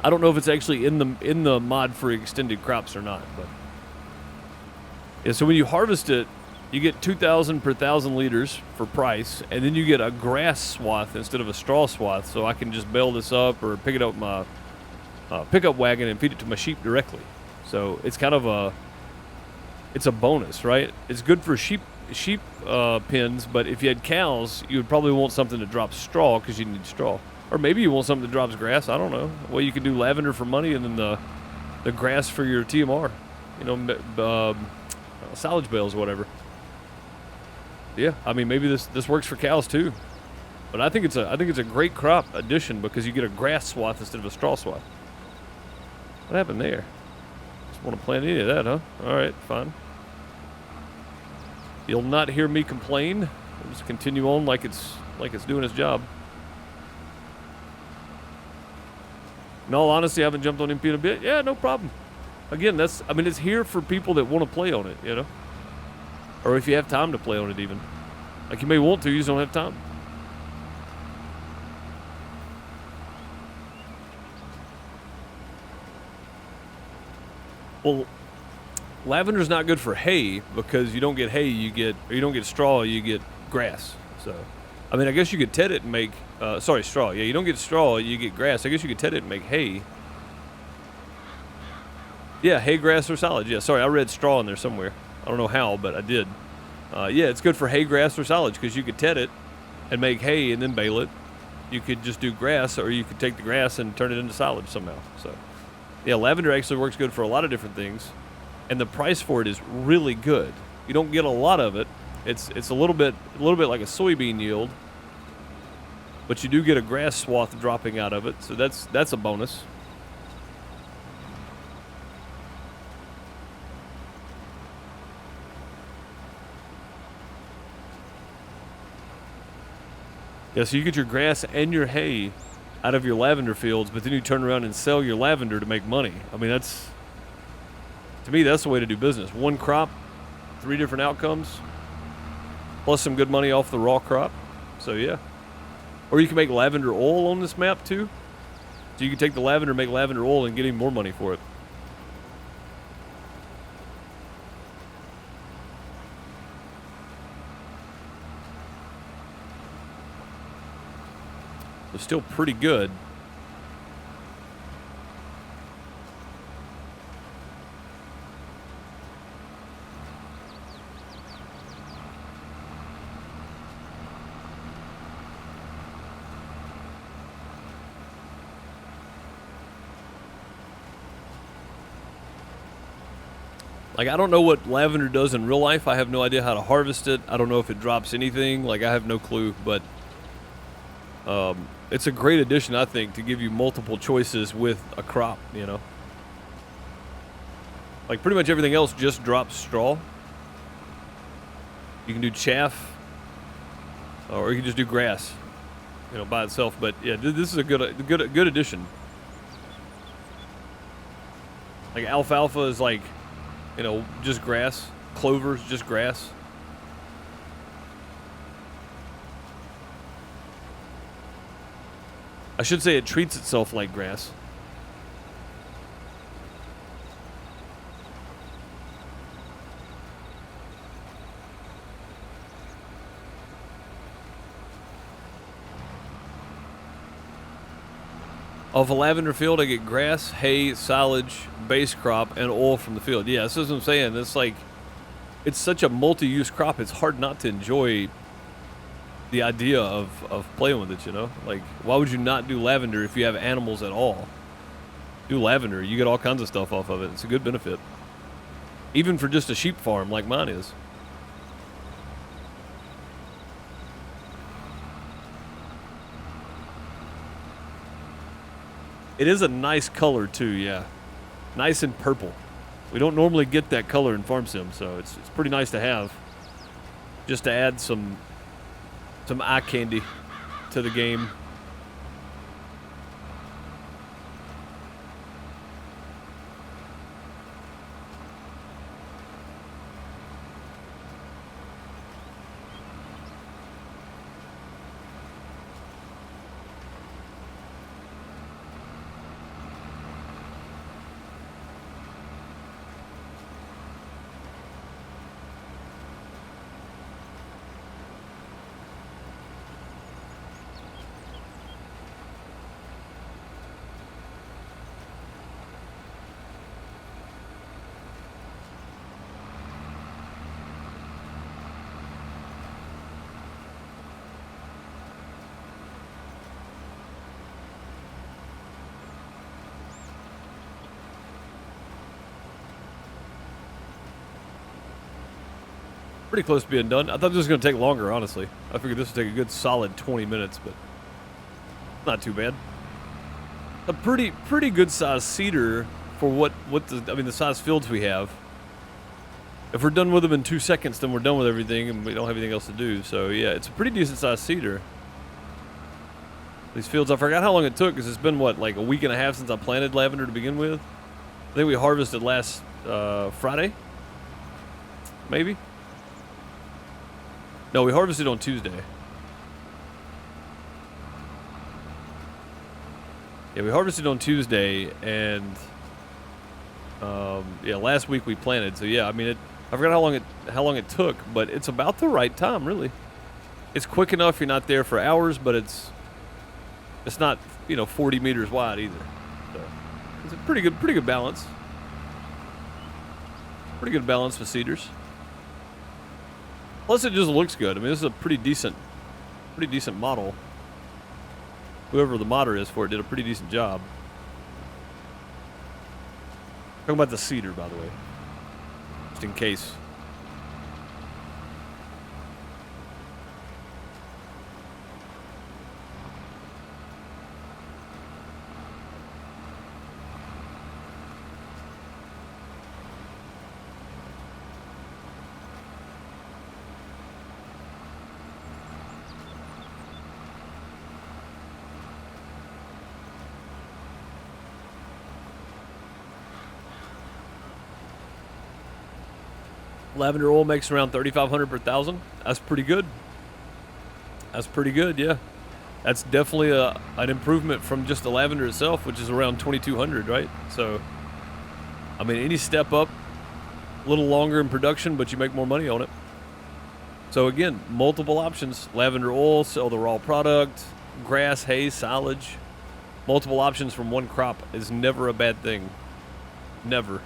Speaker 1: I don't know if it's actually in the mod for extended crops or not, but yeah. So when you harvest it, you get 2,000 per 1,000 liters for price, and then you get a grass swath instead of a straw swath. So I can just bale this up or pick it up with my pickup wagon and feed it to my sheep directly. So it's kind of it's a bonus, right? It's good for sheep pens, but if you had cows, you would probably want something that drops straw because you need straw. Or maybe you want something that drops grass. I don't know. Well, you can do lavender for money and then the grass for your TMR. Silage bales or whatever. Yeah, I mean, maybe this works for cows too. But I think it's a great crop addition because you get a grass swath instead of a straw swath. What happened there? Just want to plant any of that, huh? All right, fine. You'll not hear me complain. We'll just continue on like it's doing its job. In all honesty, I haven't jumped on MP in a bit. Yeah, no problem. Again, it's here for people that want to play on it, you know? Or if you have time to play on it even. Like you may want to, you just don't have time. Well, lavender's not good for hay because you don't get hay, you don't get straw, you get grass. So, I mean, I guess you could ted it and make, straw. Yeah, you don't get straw, you get grass. I guess you could ted it and make hay. Yeah, hay, grass, or silage. Yeah, sorry, I read straw in there somewhere. I don't know how, but I did. Yeah, it's good for hay, grass, or silage because you could ted it and make hay and then bale it. You could just do grass, or you could take the grass and turn it into silage somehow. So, yeah, lavender actually works good for a lot of different things, and the price for it is really good. You don't get a lot of it. It's a little bit like a soybean yield, but you do get a grass swath dropping out of it, so that's a bonus. Yeah, so you get your grass and your hay out of your lavender fields, but then you turn around and sell your lavender to make money. I mean, to me, that's the way to do business. One crop, 3 different outcomes, plus some good money off the raw crop. So, yeah. Or you can make lavender oil on this map, too. So you can take the lavender, make lavender oil, and get even more money for it. So still pretty good. Like, I don't know what lavender does in real life. I have no idea how to harvest it. I don't know if it drops anything. Like, I have no clue, but it's a great addition, I think, to give you multiple choices with a crop, you know. Like, pretty much everything else just drops straw. You can do chaff, or you can just do grass, you know, by itself. But, yeah, this is a good addition. Like, alfalfa is like, you know, just grass. Clover's just grass. I should say it treats itself like grass. Off a lavender field, I get grass, hay, silage, base crop, and oil from the field. Yeah, that's what I'm saying. It's like, it's such a multi-use crop, it's hard not to enjoy the idea of playing with it, you know? Like, why would you not do lavender if you have animals at all? Do lavender, you get all kinds of stuff off of it. It's a good benefit. Even for just a sheep farm like mine is. It is a nice color too, yeah. Nice and purple. We don't normally get that color in Farm Sim, so it's pretty nice to have. Just to add some eye candy to the game. pretty close to being done. I thought this was going to take longer, honestly. I figured this would take a good solid 20 minutes, but not too bad. A pretty good sized seeder for the size fields we have. If we're done with them in 2 seconds, then we're done with everything and we don't have anything else to do. So yeah, it's a pretty decent sized seeder. These fields, I forgot how long it took because it's been what, like a week and a half since I planted lavender to begin with. I think we harvested last Friday, maybe. No, we harvested on Tuesday. Yeah, we harvested on Tuesday, and yeah, last week we planted. So yeah, I mean, I forgot how long it took, but it's about the right time, really. It's quick enough. You're not there for hours, but it's not 40 meters wide either. So it's a pretty good balance. Pretty good balance with cedars. Plus, it just looks good. I mean, this is a pretty decent model. Whoever the modder is for it did a pretty decent job. Talking about the cedar, by the way, just in case. Lavender oil makes around 3,500 per thousand. That's pretty good. That's pretty good, yeah. That's definitely an improvement from just the lavender itself, which is around 2,200, right? So, I mean, any step up, a little longer in production, but you make more money on it. So again, multiple options. Lavender oil, sell the raw product, grass, hay, silage. Multiple options from one crop is never a bad thing. Never.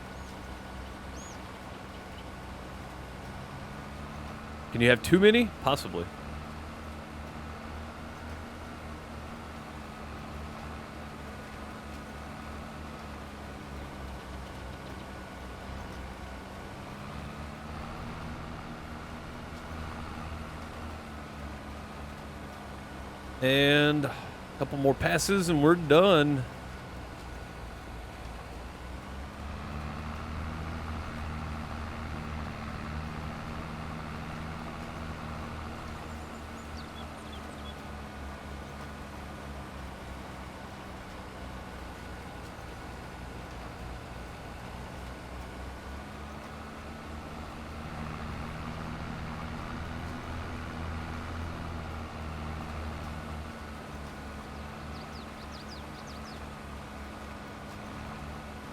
Speaker 1: Can you have too many? Possibly. And a couple more passes and we're done.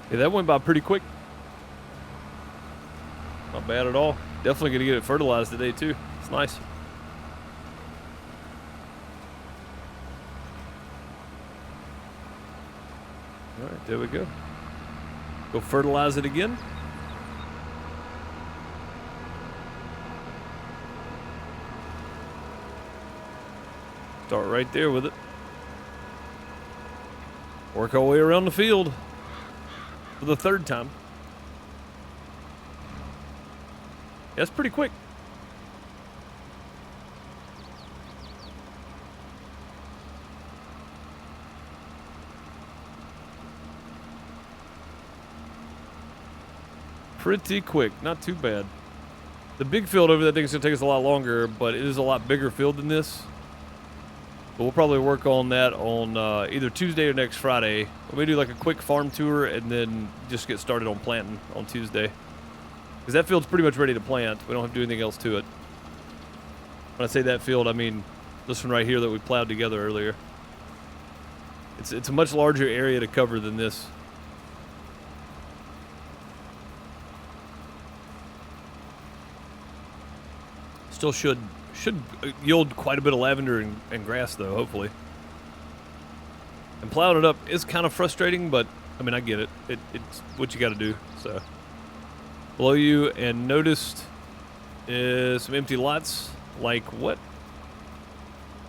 Speaker 1: Yeah, that went by pretty quick. Not bad at all. Definitely going to get it fertilized today, too. It's nice. All right, there we go. Go fertilize it again. Start right there with it. Work our way around the field. For the third time. That's pretty quick. Pretty quick, not too bad. The big field over there, I think it's going to take us a lot longer, but it is a lot bigger field than this. But we'll probably work on that on either Tuesday or next Friday. We'll do like a quick farm tour and then just get started on planting on Tuesday. Because that field's pretty much ready to plant. We don't have to do anything else to it. When I say that field, I mean this one right here that we plowed together earlier. It's a much larger area to cover than this. Still should yield quite a bit of lavender and grass, though, hopefully. And plowing it up is kind of frustrating, but, I mean, I get it. It's what you got to do, so. Below you, and noticed some empty lots. Like what?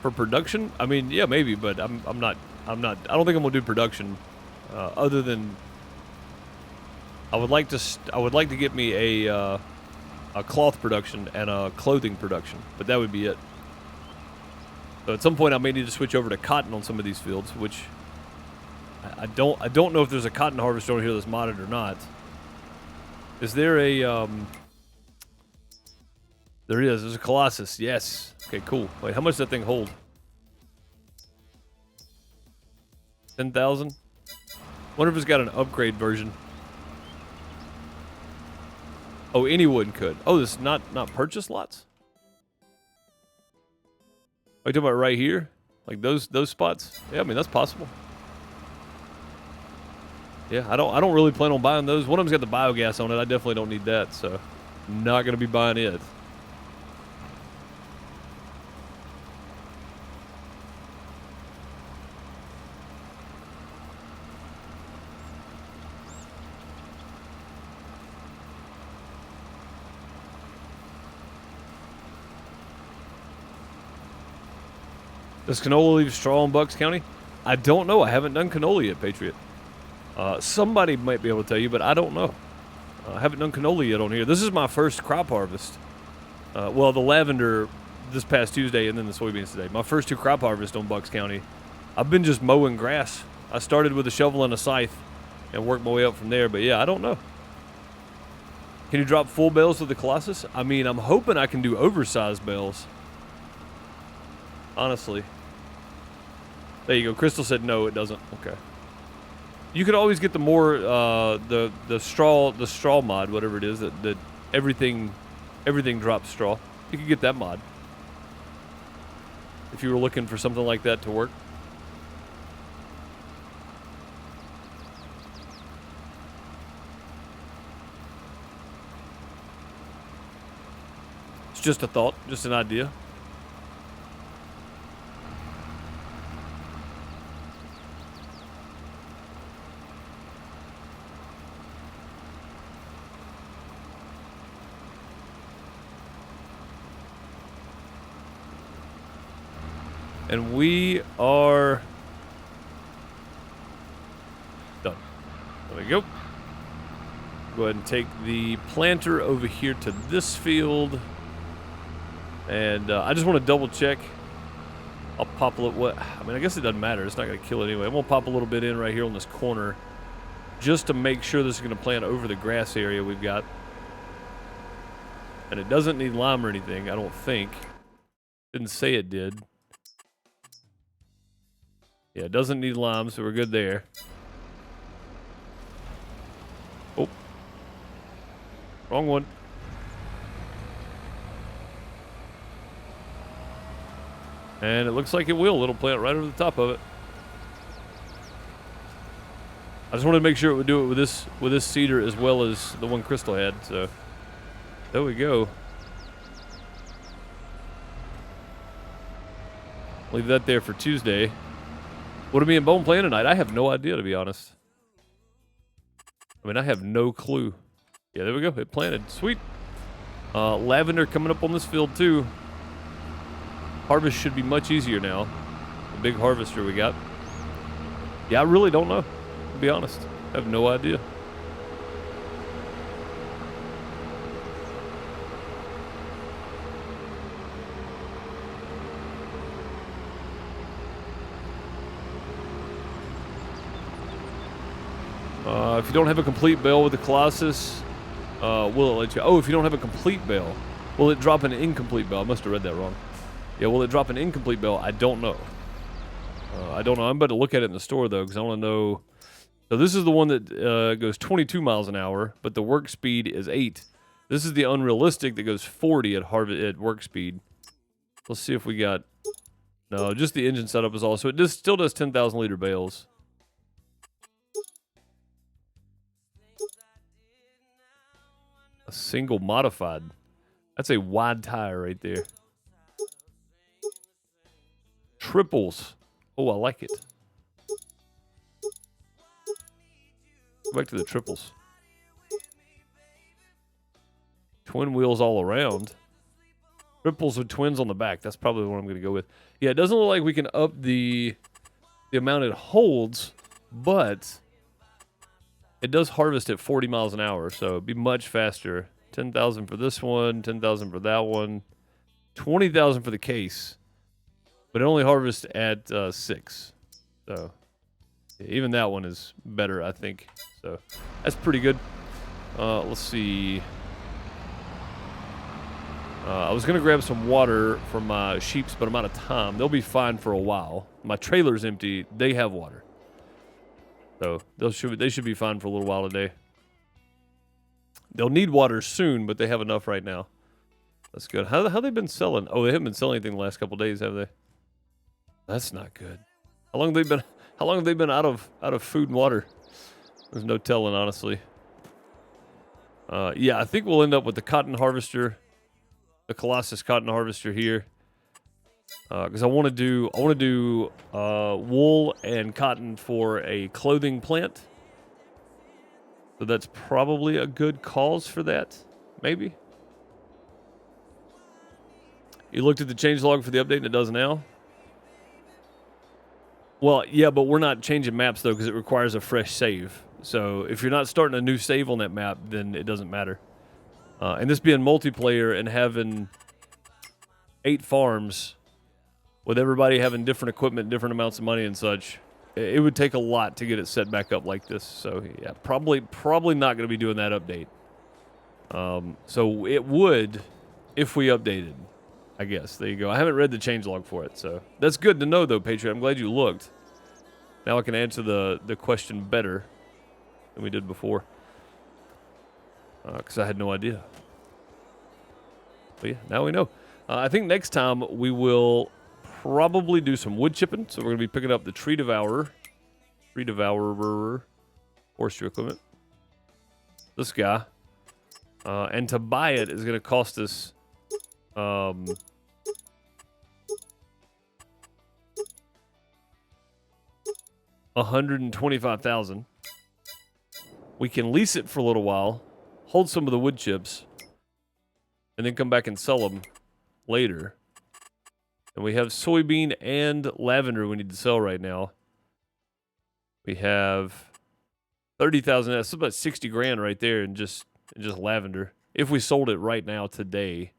Speaker 1: For production? I mean, yeah, maybe, but I'm not, I don't think I'm going to do production, other than I would like to get me a cloth production and clothing production, but that would be it. So at some point I may need to switch over to cotton on some of these fields, which I don't know if there's a cotton harvester on here that's modded or not. Is there a there is. There's a Colossus. Yes. Okay, cool. Wait, how much does that thing hold? 10,000? Wonder if it's got an upgrade version. Oh, anyone could. Oh, this is not purchase lots? Are you talking about right here? Like those spots? Yeah, I mean that's possible. Yeah, I don't really plan on buying those. One of them's got the biogas on it. I definitely don't need that, so not gonna be buying it. Does canola leave straw in Bucks County? I don't know. I haven't done canola yet, Patriot. Somebody might be able to tell you, but I don't know. I haven't done canola yet on here. This is my first crop harvest. Well, the lavender this past Tuesday and then the soybeans today. My first 2 crop harvests on Bucks County. I've been just mowing grass. I started with a shovel and a scythe and worked my way up from there, but yeah, I don't know. Can you drop full bales with the Colossus? I mean, I'm hoping I can do oversized bales. Honestly. There you go. Crystal said no, it doesn't. Okay. You could always get the more the straw mod, whatever it is that everything drops straw. You could get that mod if you were looking for something like that to work. It's just a thought, just an idea. And we are done. There we go. Go ahead and take the planter over here to this field. And I just want to double check. I'll pop a little, I mean, I guess it doesn't matter. It's not going to kill it anyway. I'm going to pop a little bit in right here on this corner just to make sure this is going to plant over the grass area we've got. And it doesn't need lime or anything, I don't think. Didn't say it did. Yeah, it doesn't need lime, so we're good there. Oh. Wrong one. And it looks like it will. It'll plant right over the top of it. I just wanted to make sure it would do it with this cedar as well as the one Crystal had, so there we go. Leave that there for Tuesday. What are me and Bone playing tonight? I have no idea, to be honest. I mean, I have no clue. Yeah, there we go. It planted. Sweet. Lavender coming up on this field, too. Harvest should be much easier now. The big harvester we got. Yeah, I really don't know, to be honest. I have no idea. If you don't have a complete bale with the Colossus, will it let you... Oh, if you don't have a complete bale, will it drop an incomplete bale? I must have read that wrong. Yeah, will it drop an incomplete bale? I don't know. I don't know. I'm about to look at it in the store, though, because I want to know... So this is the one that goes 22 miles an hour, but the work speed is 8. This is the unrealistic that goes 40 at work speed. Let's see if we got... No, just the engine setup is all. So it still does 10,000 liter bales. A single modified. That's a wide tire right there. Triples. Oh, I like it. Go back to the triples. Twin wheels all around. Triples with twins on the back. That's probably what I'm going to go with. Yeah, it doesn't look like we can up the amount it holds, but it does harvest at 40 miles an hour, so it'd be much faster 10,000 for this one, 10,000 for that one, 20,000 for the case. But it only harvests at 6. So even that one is better, I think. So that's pretty good. Let's see. I was going to grab some water from my sheeps, but I'm out of time. They'll be fine for a while. My trailer's empty. They have water. So they should be fine for a little while today. They'll need water soon, but they have enough right now. That's good. How they been selling? Oh, they haven't been selling anything the last couple days, have they? That's not good. How long have they been out of food and water? There's no telling, honestly. Yeah, I think we'll end up with the cotton harvester, the Colossus cotton harvester here, because I want to do wool and cotton for a clothing plant. So that's probably a good cause for that, maybe. You looked at the changelog for the update and it does now? Well, yeah, but we're not changing maps, though, because it requires a fresh save. So if you're not starting a new save on that map, then it doesn't matter. And this being multiplayer and having 8 farms with everybody having different equipment, different amounts of money and such, it would take a lot to get it set back up like this. So, yeah, probably not going to be doing that update. So it would if we updated, I guess. There you go. I haven't read the changelog for it, so that's good to know, though, Patriot. I'm glad you looked. Now I can answer the question better than we did before, because I had no idea. But yeah, now we know. I think next time we will probably do some wood chipping. So we're going to be picking up the tree devourer, forestry equipment. This guy, and to buy it is going to cost us. $125,000. We can lease it for a little while, hold some of the wood chips, and then come back and sell them later. And we have soybean and lavender we need to sell right now. We have 30,000. That's about 60 grand right there in just lavender. If we sold it right now today,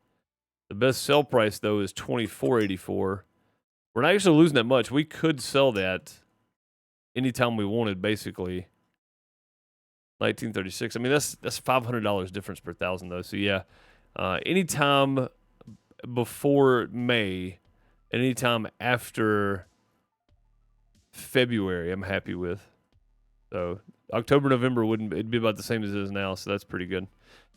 Speaker 1: the best sell price though is $24.84. We're not actually losing that much. We could sell that anytime we wanted, basically. 1936. I mean, that's $500 difference per thousand, though. So yeah, anytime before May, and anytime after February, I'm happy with. So October, November it'd be about the same as it is now. So that's pretty good.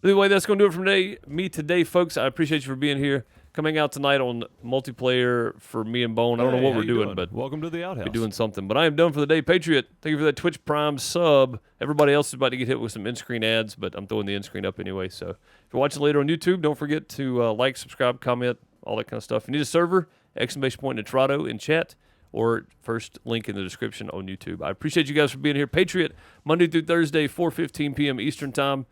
Speaker 1: Anyway, that's going to do it from me today, folks. I appreciate you for being here. Coming out tonight on multiplayer for me and Bone. I don't know what we're doing, but
Speaker 2: welcome to the outhouse.
Speaker 1: We're doing something. But I am done for the day. Patriot, thank you for that Twitch Prime sub. Everybody else is about to get hit with some in-screen ads, but I'm throwing the in-screen up anyway. So if you're watching later on YouTube, don't forget to like, subscribe, comment, all that kind of stuff. If you need a server, !point Nitrado in chat, or first link in the description on YouTube. I appreciate you guys for being here. Patriot, Monday through Thursday, 4:15 p.m. Eastern Time.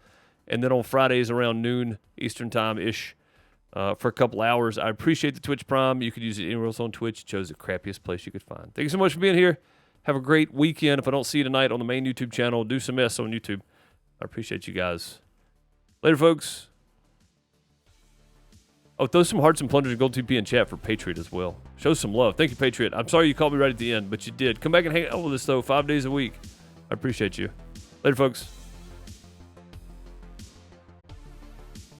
Speaker 1: And then on Fridays around noon Eastern Time-ish for a couple hours. I appreciate the Twitch Prime. You could use it anywhere else on Twitch. You chose the crappiest place you could find. Thank you so much for being here. Have a great weekend. If I don't see you tonight on the main YouTube channel, do some S on YouTube. I appreciate you guys. Later, folks. Oh, throw some hearts and plungers and gold TP in chat for Patriot as well. Show some love. Thank you, Patriot. I'm sorry you called me right at the end, but you did. Come back and hang out with us, though, 5 days a week. I appreciate you. Later, folks.